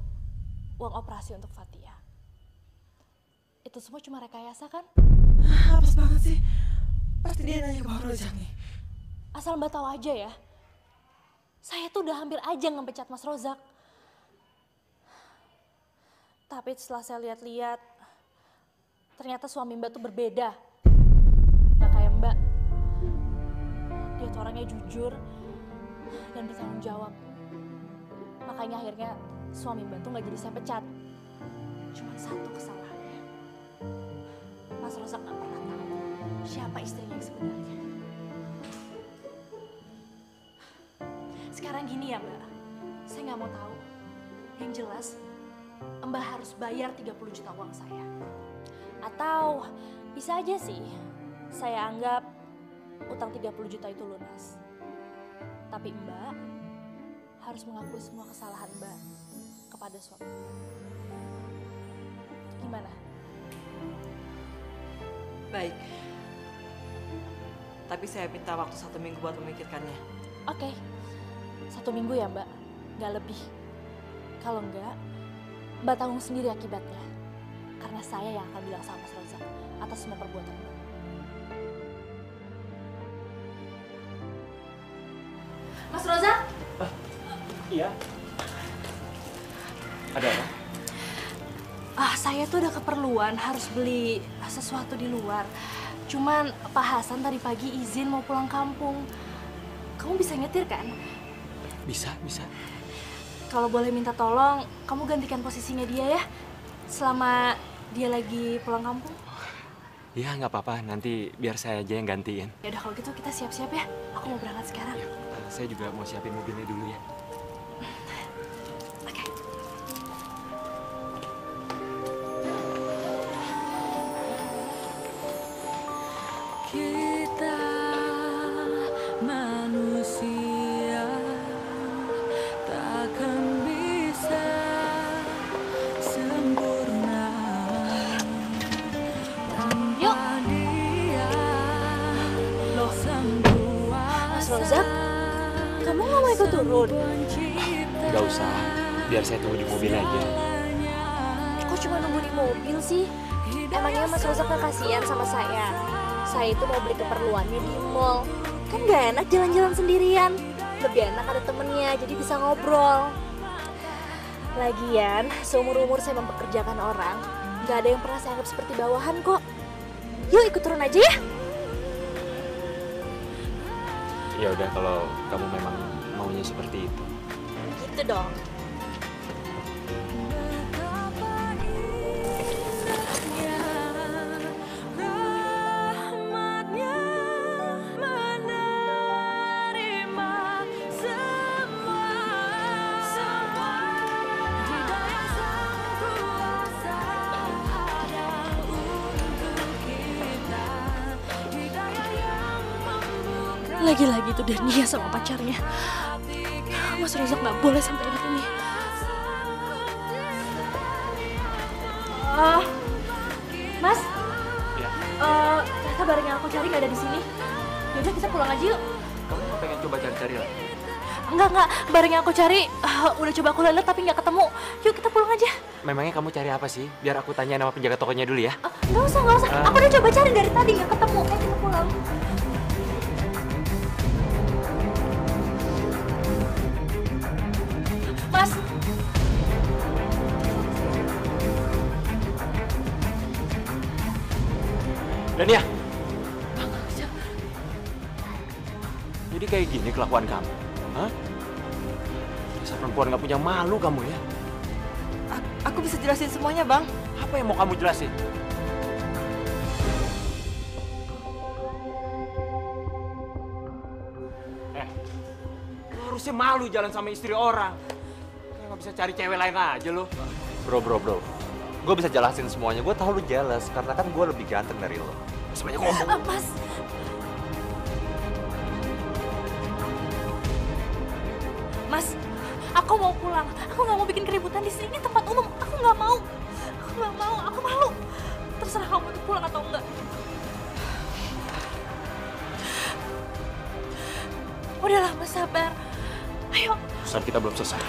[SPEAKER 6] uang operasi untuk Fatia. Itu semua cuma rekayasa kan?
[SPEAKER 5] Apes banget sih. Pasti dia nanya ke Bang Rujak nih.
[SPEAKER 6] Asal Mbak tahu aja ya. Saya tuh udah hampir aja ngepecat Mas Rozak. Tapi setelah saya lihat-lihat, ternyata suami Mbak tuh berbeda. Gak kayak Mbak. Dia tuh orangnya jujur dan bertanggung jawab. Makanya akhirnya suami Mbak tuh gak jadi saya pecat. Cuma satu kesalahannya. Mas Rozak gak pernah tahu siapa istrinya yang sebenarnya. Sekarang gini ya Mbak, saya gak mau tahu. Yang jelas, Mbak harus bayar 30 juta uang saya. Atau bisa aja sih, saya anggap utang 30 juta itu lunas. Tapi Mbak harus mengakui semua kesalahan Mbak kepada suami. Gimana?
[SPEAKER 5] Baik. Tapi saya minta waktu 1 minggu buat memikirkannya.
[SPEAKER 6] Oke, 1 minggu ya Mbak, nggak lebih. Kalau enggak, Mbak tanggung sendiri akibatnya. Karena saya yang akan bilang sama Mas Rozak atas semua perbuatan Mbak. Mas Rozak?
[SPEAKER 1] Iya. Ada apa?
[SPEAKER 6] Saya tuh ada keperluan harus beli sesuatu di luar. Cuman Pak Hasan tadi pagi izin mau pulang kampung. Kamu bisa nyetir kan?
[SPEAKER 1] Bisa.
[SPEAKER 6] Kalau boleh minta tolong, kamu gantikan posisinya dia ya. Selama dia lagi pulang kampung.
[SPEAKER 1] Ya nggak apa-apa, nanti biar saya aja yang gantiin.
[SPEAKER 6] Ya udah kalau gitu kita siap-siap ya. Aku mau berangkat sekarang.
[SPEAKER 1] Ya, saya juga mau siapin mobilnya dulu ya.
[SPEAKER 6] Oke.
[SPEAKER 7] Kita manusia takkan bisa sempurna
[SPEAKER 6] Yuk.
[SPEAKER 7] tanpa dia.
[SPEAKER 6] Loh,
[SPEAKER 7] Sang
[SPEAKER 6] Mas Rozak, kamu nggak mau ikut turun?
[SPEAKER 1] Nggak usah, biar saya tunggu di mobil aja.
[SPEAKER 6] Kok cuma nunggu di mobil sih? Emangnya Mas Rozak nggak kasihan sama saya? Saya itu mau beli keperluannya di mall. Kan nggak enak jalan-jalan sendirian. Lebih enak ada temennya, jadi bisa ngobrol. Lagian, seumur-umur saya mempekerjakan orang, nggak ada yang pernah saya anggap seperti bawahan kok. Yuk ikut turun aja ya.
[SPEAKER 1] Ya udah kalau kamu memang maunya seperti itu.
[SPEAKER 6] Gitu dong.
[SPEAKER 7] Rahmatnya menerima semua hidayah sang kuasa ada untuk kita, hidayah yang membuka.
[SPEAKER 6] Lagi-lagi itu Dania sama pacarnya. Mas Rozak nggak boleh sampai ingat ini. Mas,
[SPEAKER 1] Ya.
[SPEAKER 6] ternyata barang yang aku cari nggak ada di sini. Yaudah kita pulang aja yuk.
[SPEAKER 1] Kamu nggak pengen coba cari-cari lagi?
[SPEAKER 6] Enggak, barang yang aku cari udah coba aku lihat tapi nggak ketemu. Yuk kita pulang aja.
[SPEAKER 1] Memangnya kamu cari apa sih? Biar aku tanya nama penjaga tokonya dulu ya.
[SPEAKER 6] Nggak usah. Aku udah coba cari dari tadi nggak ketemu. Ayo kita pulang. Mas,
[SPEAKER 1] Dania. Jadi kayak gini kelakuan kamu? Hah? Dasar perempuan nggak punya malu kamu ya?
[SPEAKER 5] Aku bisa jelasin semuanya, Bang.
[SPEAKER 1] Apa yang mau kamu jelasin? Lo harusnya malu jalan sama istri orang. Kayak nggak bisa cari cewek lain aja lo.
[SPEAKER 8] Bro. Gue bisa jelasin semuanya. Gue tahu lu jealous karena kan gue lebih ganteng dari lo.
[SPEAKER 1] Sebanyak ngomong.
[SPEAKER 6] Mas. Mas, aku mau pulang. Aku nggak mau bikin keributan di sini. Ini tempat umum. Aku nggak mau. Aku malu. Terserah kamu mau pulang atau enggak. Udahlah, Mas, sabar. Ayo.
[SPEAKER 1] Urusan kita belum selesai.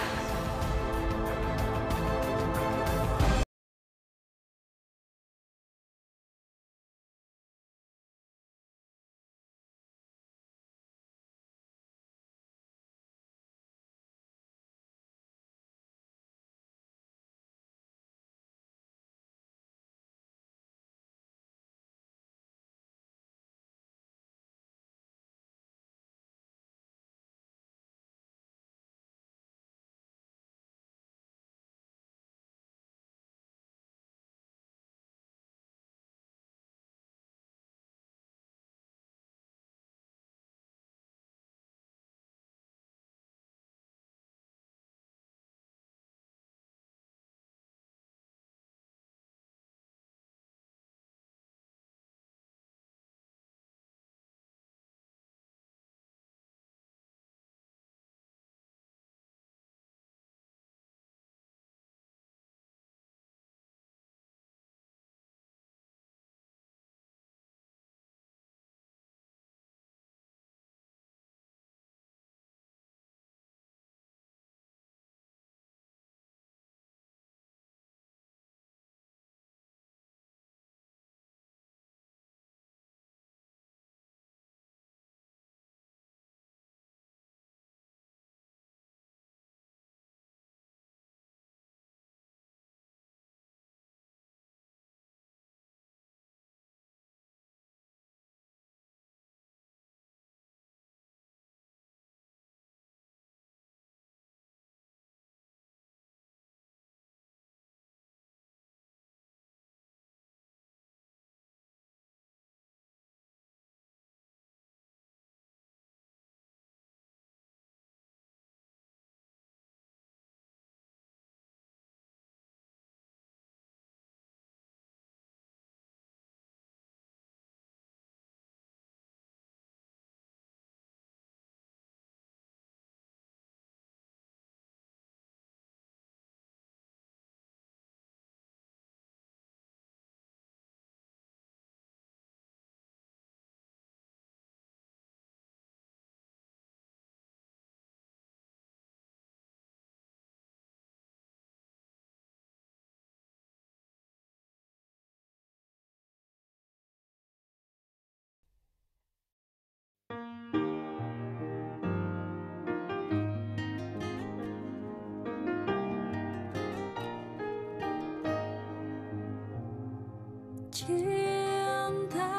[SPEAKER 7] Cinta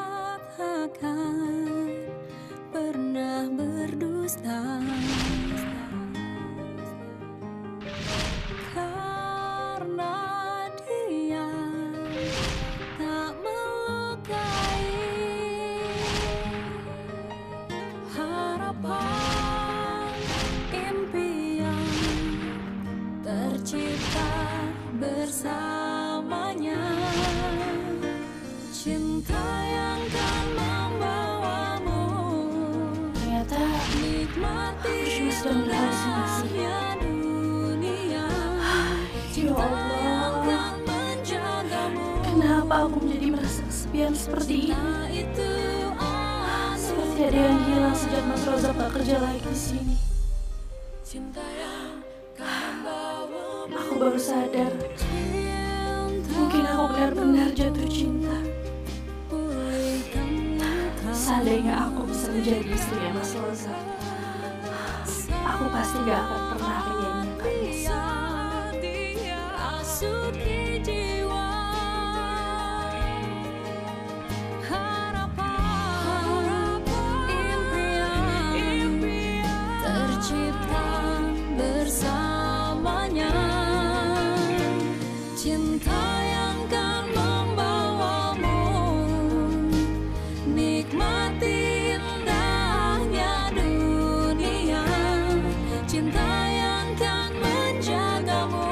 [SPEAKER 7] takkan pernah berdusta, karena dia tak melukai harapan impian tercipta bersamanya. Cinta yang kan membawamu
[SPEAKER 6] Ternyata
[SPEAKER 7] nikmati
[SPEAKER 6] aku cuma sedang berhalusinasi.
[SPEAKER 7] dunia.
[SPEAKER 6] Ya Allah, kenapa aku menjadi merasa kesepian seperti ini?
[SPEAKER 7] Itu
[SPEAKER 6] Seperti ada yang hilang sejak Mas Rozak gak kerja lagi di sini.
[SPEAKER 7] cinta yang kan membawamu.
[SPEAKER 6] Aku baru sadar, mungkin aku benar-benar jatuh cinta. Seandainya aku bisa menjadi istri Mas Rozak, aku pasti gak akan pernah menyanyikannya.
[SPEAKER 7] Rasut di jiwa, harapan impian tercipta bersamanya. Cinta yang kan membawamu nikmati indahnya dunia. Cinta yang kan menjagamu.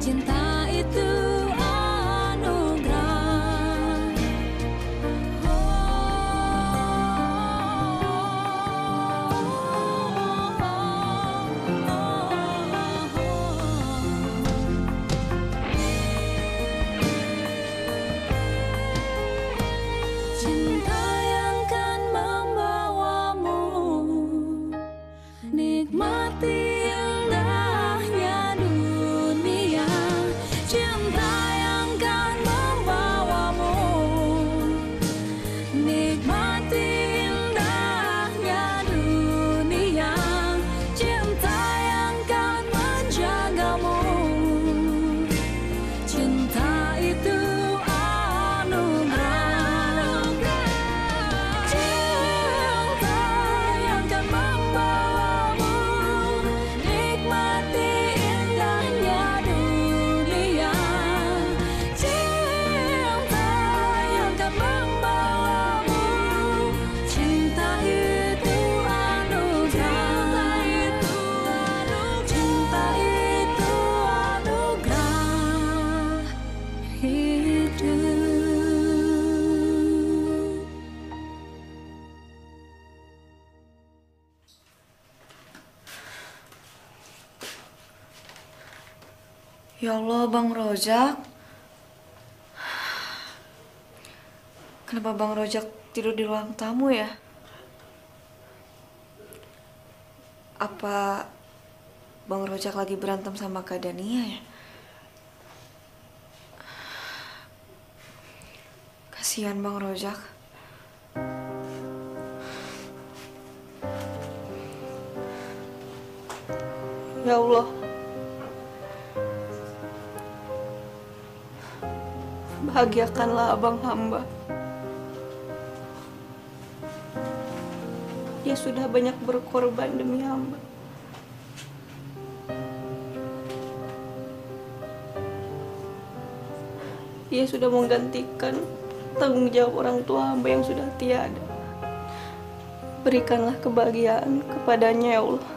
[SPEAKER 7] Cinta itu anugerah. Cinta yang kan membawamu nikmati indahnya dunia. Cinta yang kan membawamu nikmati indahnya dunia. Cinta yang kan menjagamu. Cinta itu anugerah. Cinta yang kan membawamu nikmati indahnya dunia. Cinta yang kan membawamu. Cinta itu anugerah. Cinta itu anugerah hidup.
[SPEAKER 9] Ya Allah, Bang Rojak. Kenapa Bang Rojak tidur di ruang tamu ya? Apa Bang Rojak lagi berantem sama Kak Dania ya? Kasihan Bang Rojak. Ya Allah. Bahagiakanlah abang hamba. Dia sudah banyak berkorban demi hamba. Dia sudah menggantikan tanggung jawab orang tua hamba yang sudah tiada. Berikanlah kebahagiaan kepadanya ya Allah.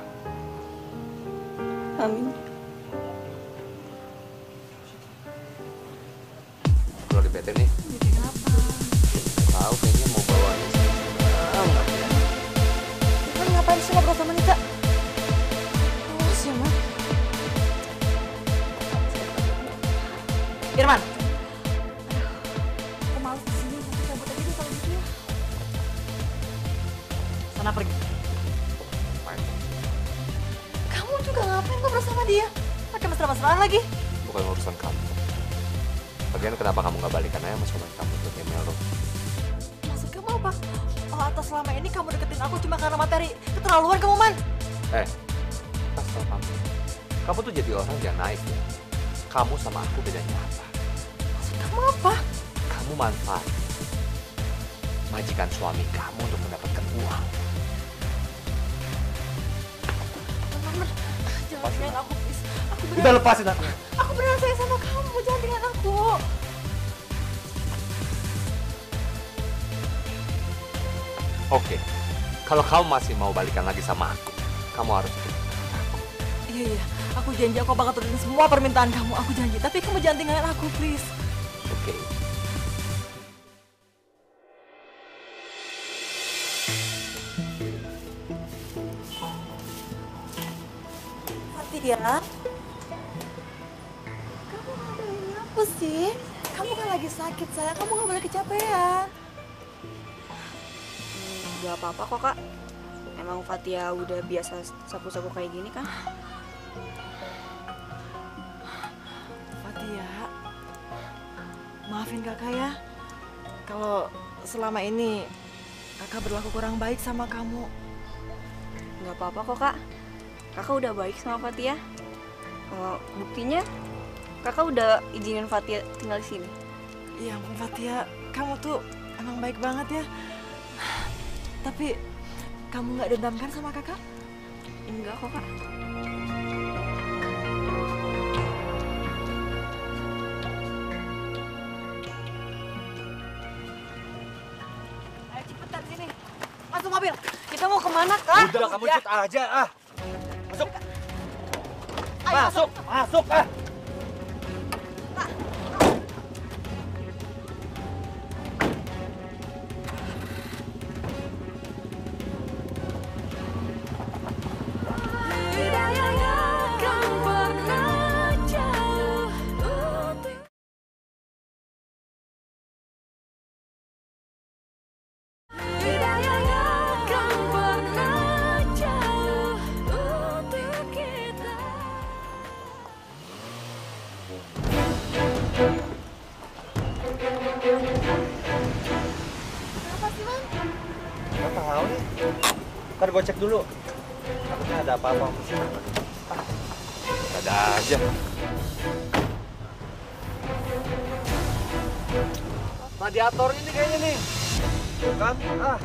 [SPEAKER 9] Amin.
[SPEAKER 8] Kalau di PT nih, tahu kayaknya mau bawa
[SPEAKER 5] Kan ngapain sih ngobrol sama Nita? Awas ya, Man. Irman. Aku males di sini, nanti cabut aja deh kalau gitu ya. Sana pergi. Kamu juga ngapain ngobrol sama dia? Pakai mesra-mesraan lagi.
[SPEAKER 8] bukan urusan kamu. Lagian kenapa kamu nggak balikan aja sama suami kamu untuk email lo?
[SPEAKER 5] Maksud kamu apa? Oh, atau selama ini kamu deketin aku cuma karena materi? Keterlaluan kamu, Man.
[SPEAKER 8] Asal kamu tuh jadi orang yang naik ya. Kamu sama aku bedanya apa?
[SPEAKER 5] Maksud kamu Mengapa?
[SPEAKER 8] Kamu manfaat majikan suami kamu untuk mendapatkan uang.
[SPEAKER 5] Jangan tinggalin aku, please. Aku
[SPEAKER 8] Udah
[SPEAKER 5] beneran,
[SPEAKER 8] lepasin aku.
[SPEAKER 5] aku beneran sayang sama kamu. Jangan tinggalin aku.
[SPEAKER 8] Oke, kalau kamu masih mau balikan lagi sama aku, kamu harus ikut.
[SPEAKER 5] Iya, aku janji aku bakal turutin semua permintaan kamu. Aku janji, tapi kamu jangan tinggalin aku, please.
[SPEAKER 8] Oke.
[SPEAKER 5] Fatia, kamu ngapain apa sih? Kamu kan lagi sakit, sayang. Kamu gak boleh kecapean.
[SPEAKER 9] Gak apa-apa kok kak. Emang Fatia udah biasa sapu-sapu kayak gini kan?
[SPEAKER 5] Fatia, maafin kakak ya. Kalau selama ini kakak berlaku kurang baik sama kamu.
[SPEAKER 9] Gak apa-apa kok kak. Kakak udah baik sama Fatia. Buktinya kakak udah izinin Fatia tinggal di sini.
[SPEAKER 5] Ya ampun Fatia, kamu tuh emang baik banget ya. Tapi kamu nggak dendam kan sama kakak?
[SPEAKER 9] Enggak kok kak.
[SPEAKER 5] Ayo cepetan sini, masuk mobil. Kita mau kemana kak?
[SPEAKER 2] Udah kamu ikut aja ah. Masuk.
[SPEAKER 5] Ayo,
[SPEAKER 2] Masuk ah.
[SPEAKER 7] Tidak yang akan pernah jauh. Tidak yang akan pernah jauh untuk kita.
[SPEAKER 5] Kenapa sih man?
[SPEAKER 2] Gak tahu nih. Ntar gue cek dulu. Takutnya ada apa-apa.
[SPEAKER 8] Ada aja.
[SPEAKER 2] Radiator ini kayaknya nih. Tuh kan? Ah.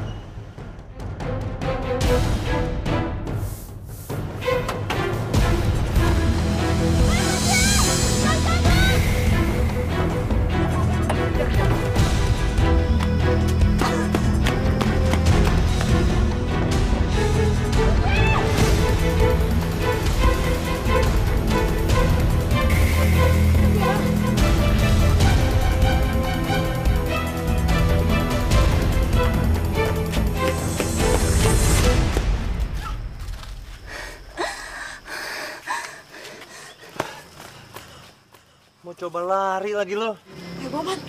[SPEAKER 2] Mau coba lari lagi lo.
[SPEAKER 5] Ayo bawa man.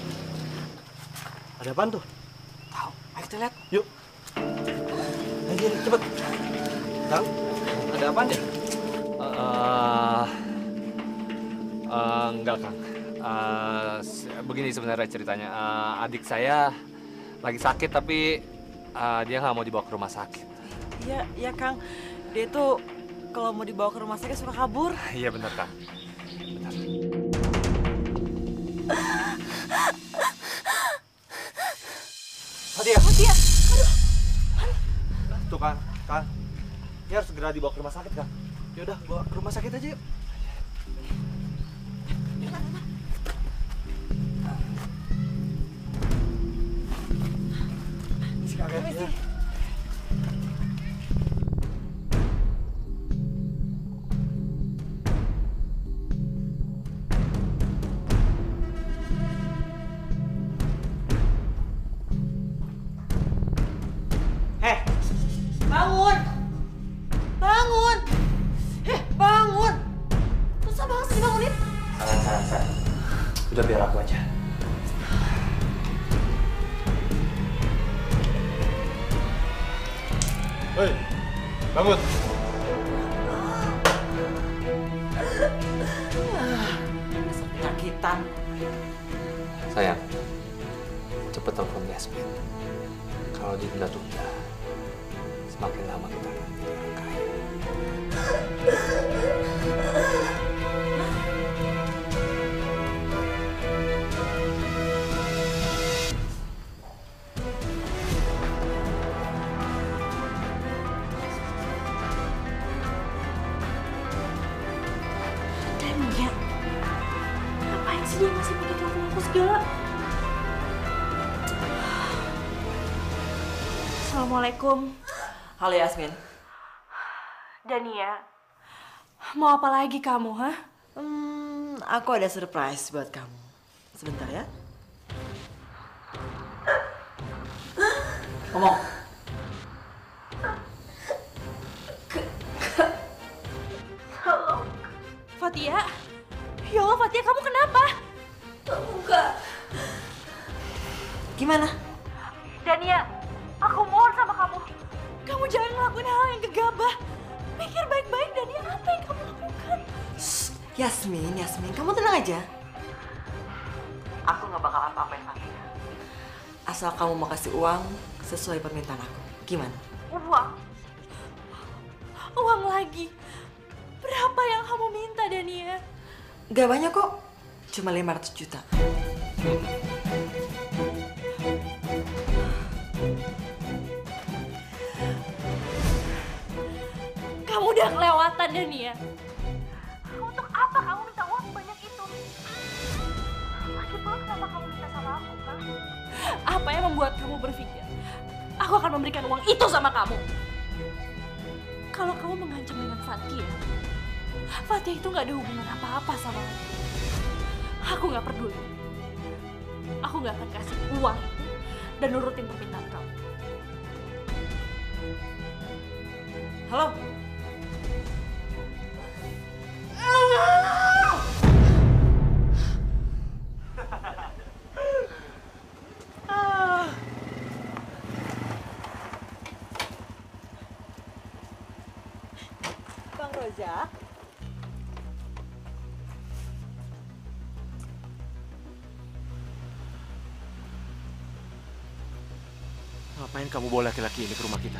[SPEAKER 2] Ada apaan tuh?
[SPEAKER 5] Tahu, ayo kita lihat.
[SPEAKER 2] Yuk. Ayo cepet. Kang, ada apaan ya?
[SPEAKER 8] Enggak, Kang. Begini sebenarnya ceritanya. Adik saya lagi sakit tapi dia nggak mau dibawa ke rumah sakit.
[SPEAKER 5] Iya, iya Kang. Dia tuh kalau mau dibawa ke rumah sakit suka kabur.
[SPEAKER 8] Iya benar, Kang. Benar.
[SPEAKER 2] Fatia. Tuh Kang, ini harus segera dibawa ke rumah sakit Kang. Yaudah, bawa ke rumah sakit aja yuk.
[SPEAKER 5] Permisi. Bangun! Bangun! Bangun! Susah banget sih dibangunin.
[SPEAKER 2] Saran. Udah biar aku aja. Hei, bangun!
[SPEAKER 5] Sakitan.
[SPEAKER 8] Sayang, cepet telepon Yasmin. Kalau ditunda-tunda, semakin lama kita akan menjadi orang kaya.
[SPEAKER 6] dia masih pakai telepon aku segala. Assalamualaikum.
[SPEAKER 5] Halo Yasmin.
[SPEAKER 6] Dania, mau apa lagi kamu, hah?
[SPEAKER 5] Aku ada surprise buat kamu. Sebentar ya. Ngomong.
[SPEAKER 6] Fatia? Ya Allah, Fatia, kamu kenapa?
[SPEAKER 5] Buka. Gimana?
[SPEAKER 6] Dania, aku mohon sama kamu. Kamu jangan ngelakuin hal yang gegabah. Pikir baik-baik, Dania, apa yang kamu lakukan?
[SPEAKER 5] Shh, Yasmin, kamu tenang aja. Aku nggak bakal apa-apain Fatia. Asal kamu mau kasih uang sesuai permintaan aku. Gimana?
[SPEAKER 6] Uang? Uang lagi? Berapa yang kamu minta, Dania?
[SPEAKER 5] Gak banyak kok. Cuma 500 juta.
[SPEAKER 6] Kamu udah kelewatan, Dania. Untuk apa kamu minta uang sebanyak itu? Lagi pula kenapa kamu minta sama aku, kan? Apa yang membuat kamu berpikir aku akan memberikan uang itu sama kamu? Kalau kamu mengancam dengan Fatia, Fatia itu nggak ada hubungan apa-apa sama aku. Aku nggak peduli. Aku nggak akan kasih uang itu dan nurutin permintaan kamu.
[SPEAKER 5] Halo? Bang Rojak.
[SPEAKER 2] Ngapain kamu bawa laki-laki ini ke rumah kita?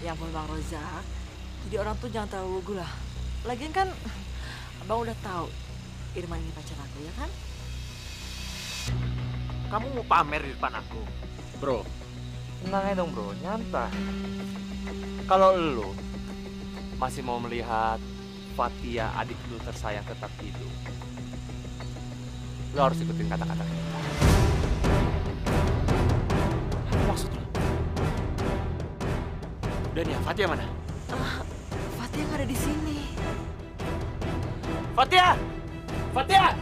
[SPEAKER 5] Ya ampun Bang Rozak, jadi orang tuh jangan terlalu lugu lah. Lagian kan Abang udah tahu Irman ini pacar aku, ya kan?
[SPEAKER 2] Kamu mau pamer di depan aku?
[SPEAKER 8] Bro, tenang aja dong bro, nyantai. Kalau lu masih mau melihat Fatia adik lu tersayang tetap hidup, lu harus ikutin kata-kata kita.
[SPEAKER 2] Apa maksud lu? Dania, Fatia mana?
[SPEAKER 5] Fatia nggak ada di sini.
[SPEAKER 2] Fatia! Fatia!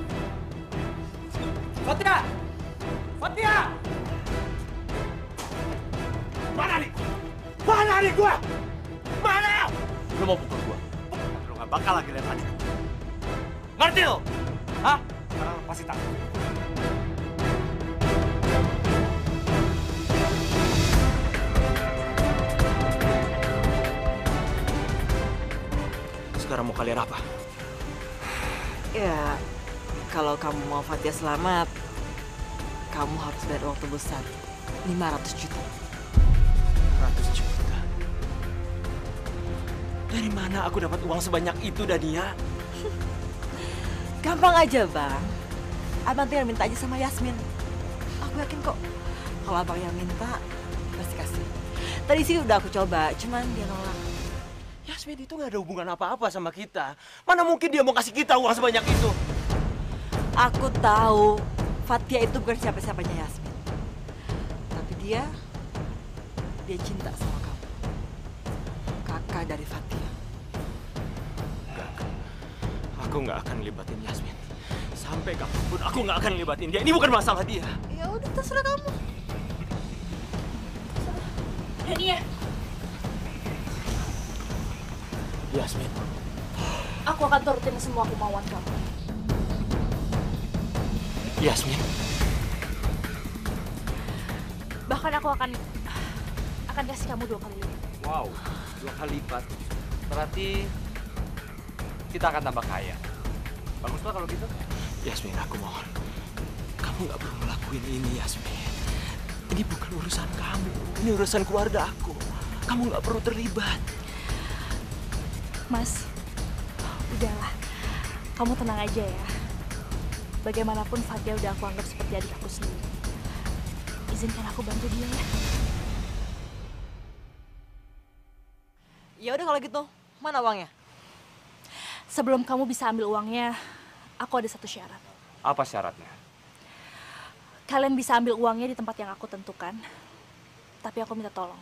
[SPEAKER 2] Fatia! Fatia! Mana nih? Mana nih gua? Mana? Lu mau pukul gua? Lu gak bakal lagi lihat lagi. Ngerti lu? Hah? Sekarang lu pasti takut. Sekarang mau kalian apa?
[SPEAKER 5] Ya, kalau kamu mau Fatia selamat, kamu harus bayar uang tebusan 500 juta.
[SPEAKER 2] 100 juta? Dari mana aku dapat uang sebanyak itu, Dania?
[SPEAKER 5] Gampang aja, Bang. Abang tinggal minta aja sama Yasmin. Aku yakin kok, kalau Abang yang minta, pasti kasih. Tadi sih udah aku coba, cuman dia nolak.
[SPEAKER 2] Yasmin itu nggak ada hubungan apa-apa sama kita. Mana mungkin dia mau kasih kita uang sebanyak itu?
[SPEAKER 5] Aku tahu Fatia itu bukan siapa-siapanya Yasmin. Tapi dia cinta sama kamu. Kakak dari Fatia.
[SPEAKER 2] Enggak. Aku nggak akan libatin Yasmin. Sampai kapanpun aku nggak akan libatin dia. Ini bukan masalah dia.
[SPEAKER 5] Ya udah terserah kamu.
[SPEAKER 6] Dania,
[SPEAKER 2] Yasmin.
[SPEAKER 6] aku akan turutin semua kemauan kamu.
[SPEAKER 2] Yasmin.
[SPEAKER 6] Bahkan aku akan kasih kamu 2 kali lipat.
[SPEAKER 8] Wow, 2 kali lipat. Berarti kita akan tambah kaya. Baguslah kalau gitu.
[SPEAKER 2] Yasmin, aku mohon. Kamu nggak perlu ngelakuin ini, Yasmin. Ini bukan urusan kamu. Ini urusan keluarga aku. Kamu nggak perlu terlibat.
[SPEAKER 6] Mas, udahlah. Kamu tenang aja ya. Bagaimanapun Fatia udah aku anggap seperti adik aku sendiri. Izinkan aku bantu dia ya.
[SPEAKER 5] Ya udah kalau gitu, mana uangnya?
[SPEAKER 6] Sebelum kamu bisa ambil uangnya, aku ada satu syarat.
[SPEAKER 8] Apa syaratnya?
[SPEAKER 4] Kalian bisa ambil uangnya di tempat yang aku tentukan. Tapi aku minta tolong.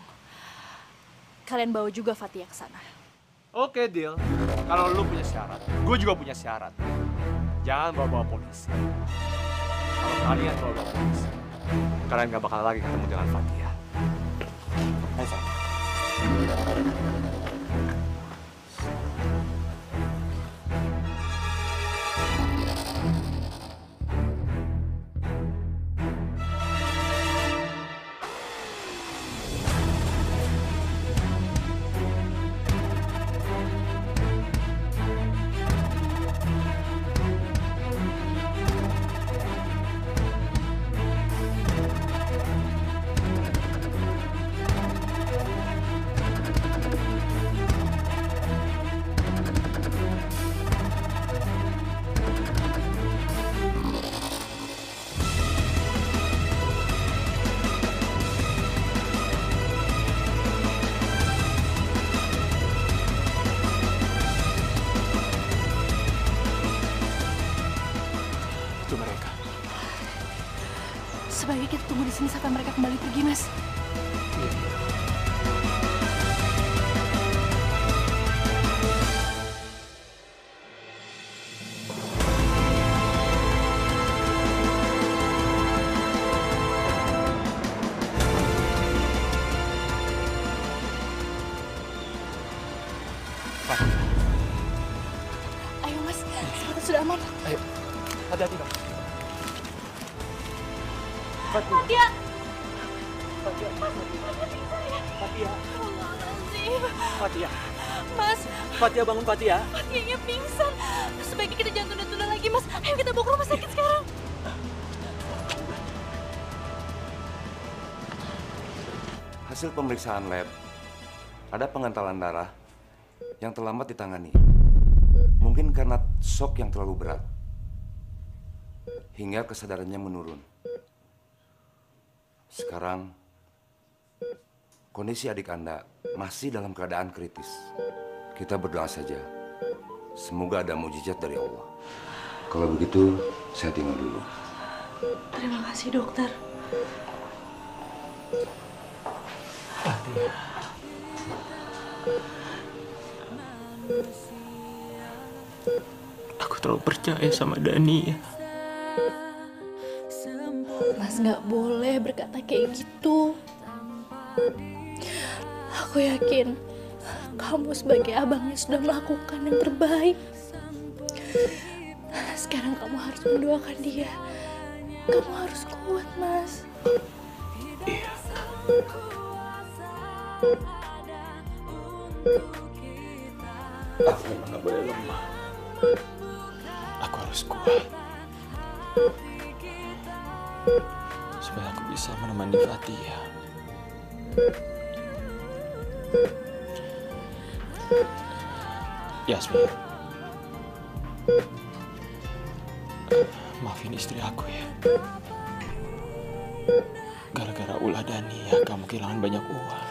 [SPEAKER 4] Kalian bawa juga Fathia ke sana.
[SPEAKER 8] Oke, deal. Kalau lu punya syarat, gue juga punya syarat. Jangan bawa-bawa polisi. Kalau kalian bawa-bawa polisi, kalian gak bakal lagi ketemu dengan Fathia. Ayo, sayang.
[SPEAKER 1] Itu mereka.
[SPEAKER 4] Sebaiknya kita tunggu di sini sampai mereka kembali pergi, Mas. Ayo, Mas. Sekarang sudah aman.
[SPEAKER 1] Ayo, hati-hati dong.
[SPEAKER 4] Fathia.
[SPEAKER 1] Fathia. Fathia. Fathia.
[SPEAKER 4] Mas,
[SPEAKER 1] Fathia, bangun Fathia.
[SPEAKER 4] Fathianya pingsan. Sebaiknya kita jangan tunda-tunda lagi, Mas. Ayo kita bawa ke rumah sakit sekarang.
[SPEAKER 10] Hasil pemeriksaan lab, ada pengentalan darah yang terlambat ditangani. Mungkin karena shock yang terlalu berat, hingga kesadarannya menurun. Sekarang, kondisi adik Anda masih dalam keadaan kritis. Kita berdoa saja, semoga ada mujizat dari Allah. Kalau begitu, saya tinggal dulu.
[SPEAKER 6] Terima kasih, dokter.
[SPEAKER 1] Fathia. Aku terlalu percaya sama Dani ya.
[SPEAKER 6] Mas nggak boleh berkata kayak gitu. Aku yakin kamu sebagai abangnya sudah melakukan yang terbaik. Sekarang kamu harus mendoakan dia. Kamu harus kuat, Mas.
[SPEAKER 1] Iya. Aku memang gak boleh lemah. Aku harus kuat. Supaya aku bisa menemani Fathia. Yasmin. Maafin istri aku ya. Gara-gara ulah Dani ya kamu kehilangan banyak uang.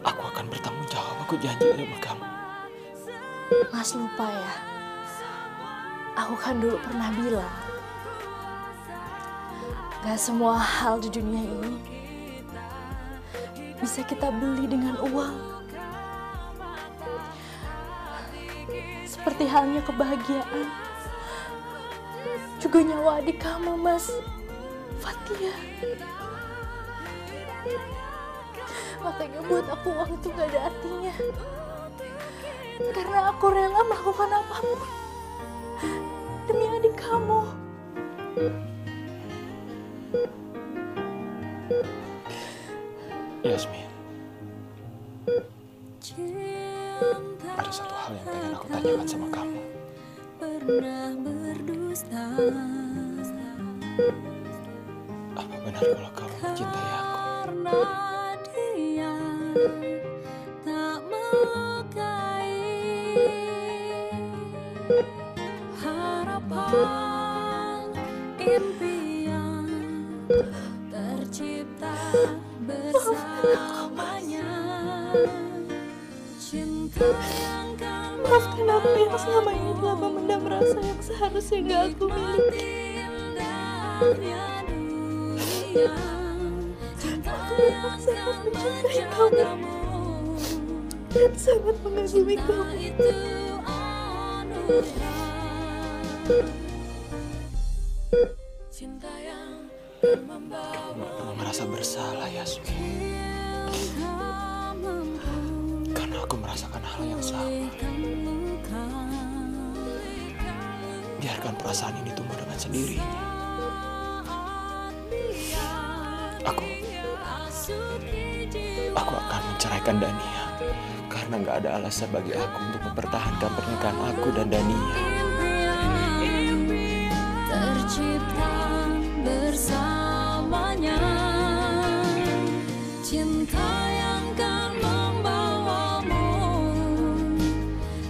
[SPEAKER 1] Aku akan bertanggung jawab, aku janji sama kamu.
[SPEAKER 6] Mas lupa ya. Aku kan dulu pernah bilang, gak semua hal di dunia ini bisa kita beli dengan uang. Seperti halnya kebahagiaan, juga nyawa adik kamu, Mas. Fathia. Makanya buat aku uang itu gak ada artinya. Karena aku rela melakukan apapun demi adik kamu.
[SPEAKER 1] Yasmin, ada satu hal yang pengen aku tanyakan sama kamu. Apa benar kalau kamu mencintai aku?
[SPEAKER 7] Impian tercipta bersamanya, cinta yang kan
[SPEAKER 6] Maafkan aku yang selama ini telah memendam rasa rasa yang seharusnya gak aku miliki. Aku memang sangat mencintai kamu dan sangat mengagumi kamu.
[SPEAKER 3] Kamu gak perlu merasa bersalah, Yasmin. Karena aku merasakan hal yang sama. Biarkan perasaan ini tumbuh dengan sendirinya. Aku akan menceraikan Dania karena nggak ada alasan bagi aku untuk mempertahankan pernikahan aku dan Dania.
[SPEAKER 7] Tercipta bersamanya, cinta yang kan membawamu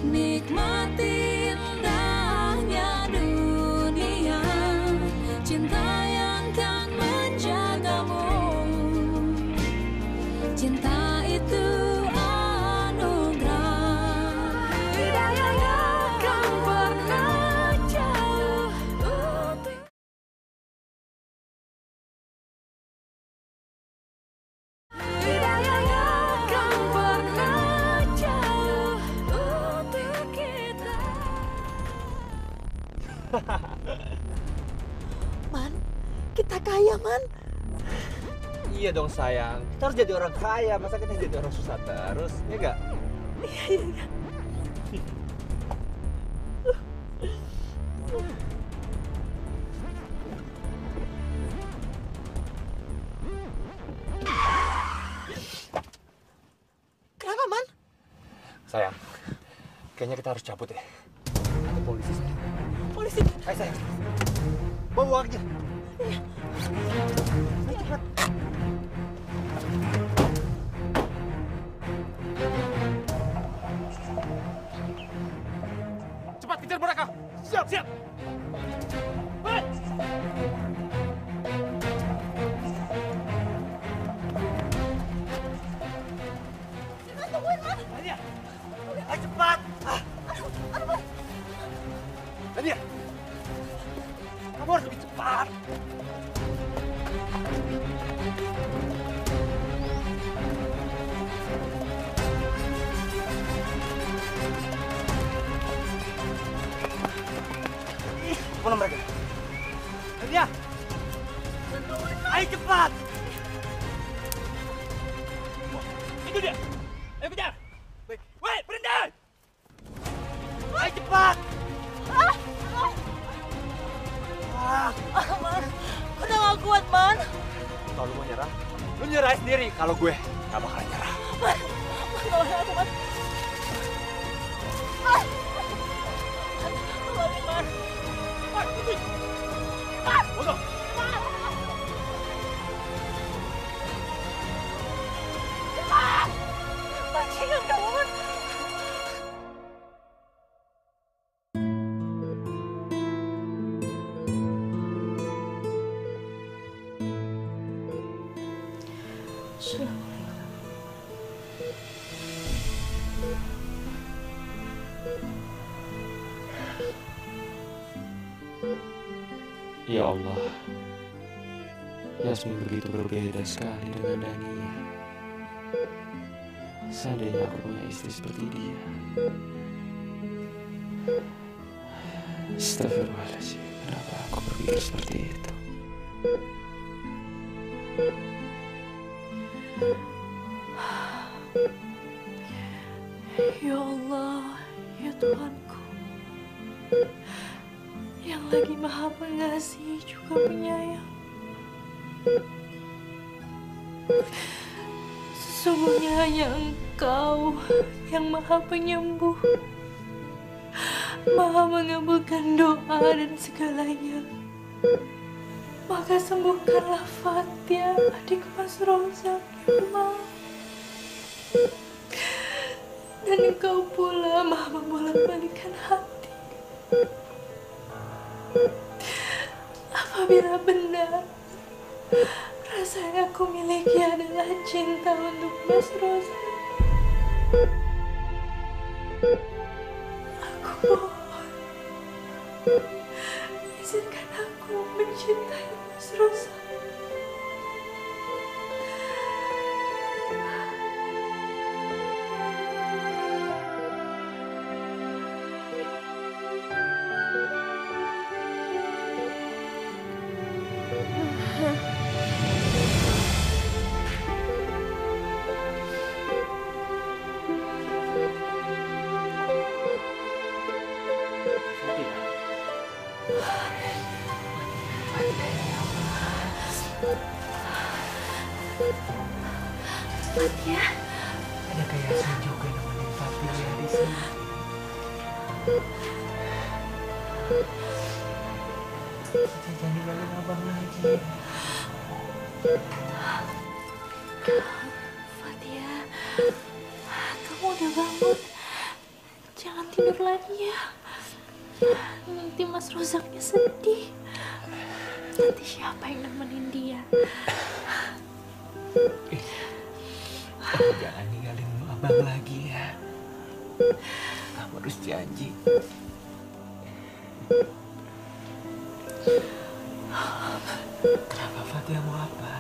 [SPEAKER 7] nikmati indahnya dunia, cinta yang kan menjagamu, cinta itu anugerah, tidak yang akan pernah jauh. Tidak yang akan pernah jauh untuk kita.
[SPEAKER 5] Man, kita kaya, Man.
[SPEAKER 8] Iya dong sayang, kita harus jadi orang kaya, masa kita jadi orang susah terus, ya gak?
[SPEAKER 5] Iya. Kenapa, Man?
[SPEAKER 8] Sayang, kayaknya kita harus cabut ya. Ada polisi sayang.
[SPEAKER 5] Polisi.
[SPEAKER 8] Ayo sayang, bawa uangnya.
[SPEAKER 2] Cepat kejar mereka. Siap, siap. Baik.
[SPEAKER 5] Tungguin, Man.
[SPEAKER 2] Dania. Ayo cepat. Dania. Kamu harus lebih cepat. Mana mereka? Dania. Ayo cepat. Itu dia. Ayo kejar. Wait, berhenti. Ayo cepat.
[SPEAKER 5] Man, udah gak kuat, Man.
[SPEAKER 8] Kalau lu mau nyerah, lu nyerah sendiri. Kalau gue gak bakal nyerah.
[SPEAKER 5] Man, tolongin aku, Man. Tolongin, Man.
[SPEAKER 2] Bodoh.
[SPEAKER 5] Bajingan kamu, Man.
[SPEAKER 3] Ya Allah, Yasmin begitu berbeda sekali dengan Dania. Seandainya aku punya istri seperti dia. Astagfirullahaladzim, kenapa aku berpikir seperti itu?
[SPEAKER 6] Ya Allah, ya Tuhanku, yang lagi maha pengasih juga penyayang. Sesungguhnya hanya Engkau yang maha penyembuh, maha mengabulkan doa dan segalanya. Maka sembuhkanlah Fatia, adik Mas Rozak, ya Allah. Dan Engkau pula maha membolak-balikan hati. Apabila benar rasa yang aku miliki adalah cinta untuk Mas Rozak, aku mohon Izinkan aku mencintai Mas Rosa.
[SPEAKER 3] Fatia. Ada kayak Yasmin juga nemenin Fatia di sini. Jangan ninggalin abang lagi.
[SPEAKER 6] Fatia, kamu udah bangun. Jangan tidur lagi ya. Nanti Mas Rozaknya sedih. Nanti siapa yang nemenin dia?
[SPEAKER 3] Jangan ninggalin abang lagi ya. Kamu harus janji. Kenapa Fatia mau apa?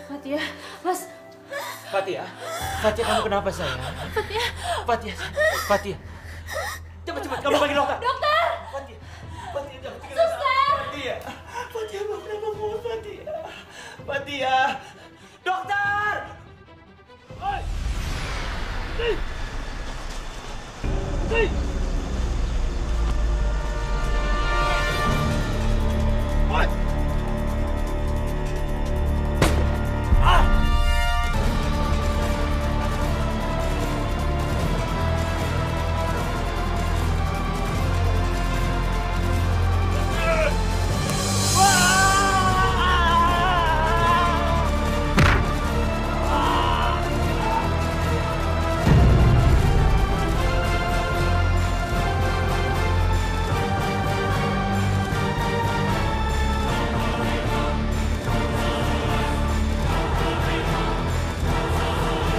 [SPEAKER 6] Fatia, Mas.
[SPEAKER 3] Fatia, Fatia kamu kenapa sayang?
[SPEAKER 6] Fatia.
[SPEAKER 3] Fatia, Fatia. Cepat kamu panggil dokter.
[SPEAKER 6] Dokter.
[SPEAKER 3] Fatia, Fatia jangan tinggal.
[SPEAKER 6] Suster.
[SPEAKER 3] Fatia, Fatia mau kenapa mau Fatia? Fatia, dokter. Oi. Hei. Hei. Oi.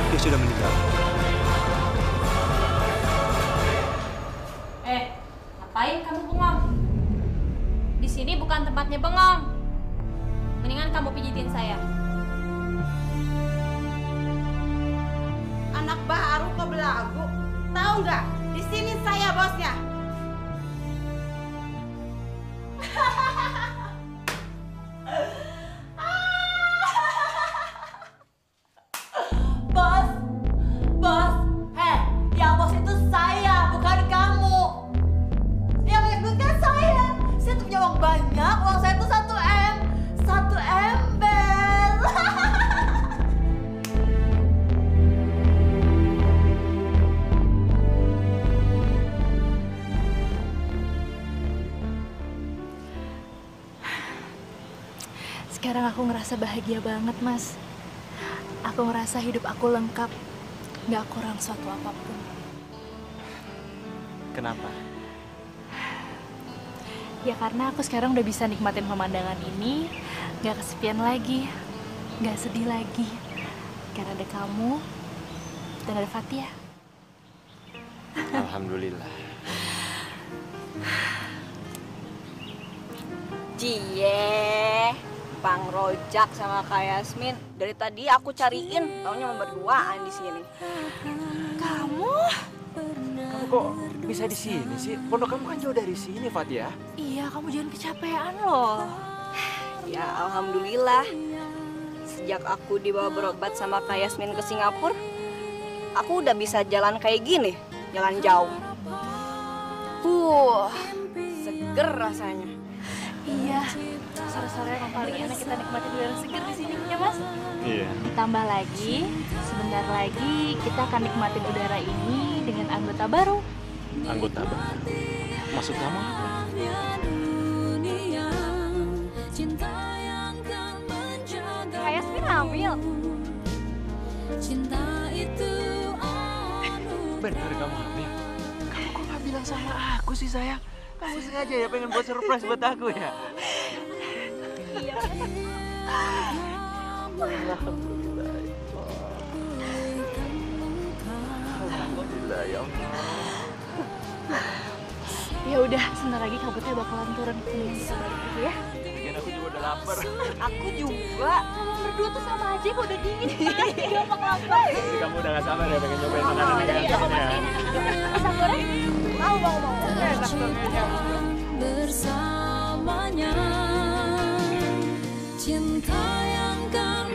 [SPEAKER 3] Dia sudah meninggal.
[SPEAKER 4] Ngapain kamu bengong? Di sini bukan tempatnya bengong. Mendingan kamu pijitin saya.
[SPEAKER 11] Anak baru kok belagu. Tahu nggak? Di sini saya bosnya.
[SPEAKER 5] Bos, yang bos itu saya, bukan kamu. Yang banyak duit kan saya. Saya tuh punya uang banyak, uang saya tuh 1 M. 1 ember.
[SPEAKER 6] Sekarang aku ngerasa bahagia banget, Mas. Aku ngerasa hidup aku lengkap. Gak kurang suatu apapun.
[SPEAKER 1] Kenapa?
[SPEAKER 6] Ya karena aku sekarang udah bisa nikmatin pemandangan ini. Gak kesepian lagi. Gak sedih lagi. Karena ada kamu dan ada Fatia.
[SPEAKER 1] Alhamdulillah.
[SPEAKER 9] Cie, Bang Rojak sama Kak Yasmin. Dari tadi aku cariin, taunya mau berduaan di sini.
[SPEAKER 6] Kamu?
[SPEAKER 3] Kamu kok bisa di sini sih? Pondok kamu kan jauh dari sini, Fatia.
[SPEAKER 6] Iya, kamu jangan kecapean loh.
[SPEAKER 9] Ya, alhamdulillah. Sejak aku dibawa berobat sama Kak Yasmin ke Singapura, aku udah bisa jalan kayak gini, jalan jauh. Seger rasanya.
[SPEAKER 6] Iya, sore-sore yang paling enak kita nikmatin udara segar di sini ya, Mas?
[SPEAKER 1] Iya.
[SPEAKER 6] Ditambah lagi, sebentar lagi kita akan nikmatin udara ini dengan anggota baru.
[SPEAKER 1] Anggota baru? Maksud kamu apa?
[SPEAKER 6] Kak Yasmin?
[SPEAKER 4] hamil.
[SPEAKER 7] Cinta itu
[SPEAKER 1] Bener kamu hamil? Kamu kok nggak bilang sama aku sih sayang?
[SPEAKER 8] Kamu sengaja ya pengen buat surprise buat aku ya?
[SPEAKER 4] Iya.
[SPEAKER 8] Alhamdulillah. Alhamdulillah ya Allah.
[SPEAKER 4] Ya udah, sebentar lagi kabutnya bakalan turun. Kita balik dulu ya.
[SPEAKER 8] Lagian aku juga udah lapar.
[SPEAKER 9] Aku juga.
[SPEAKER 4] Berdua tuh sama aja kok udah dingin. Pasti gampang lapar.
[SPEAKER 1] Jadi kamu udah gak sabar ya pengen nyobain makanan yang
[SPEAKER 4] Iya,
[SPEAKER 1] enak
[SPEAKER 4] Om
[SPEAKER 1] ya?
[SPEAKER 4] Mas. Pisang goreng? Mau.
[SPEAKER 8] Enak dong kayaknya.
[SPEAKER 7] bersamanya, cinta yang kan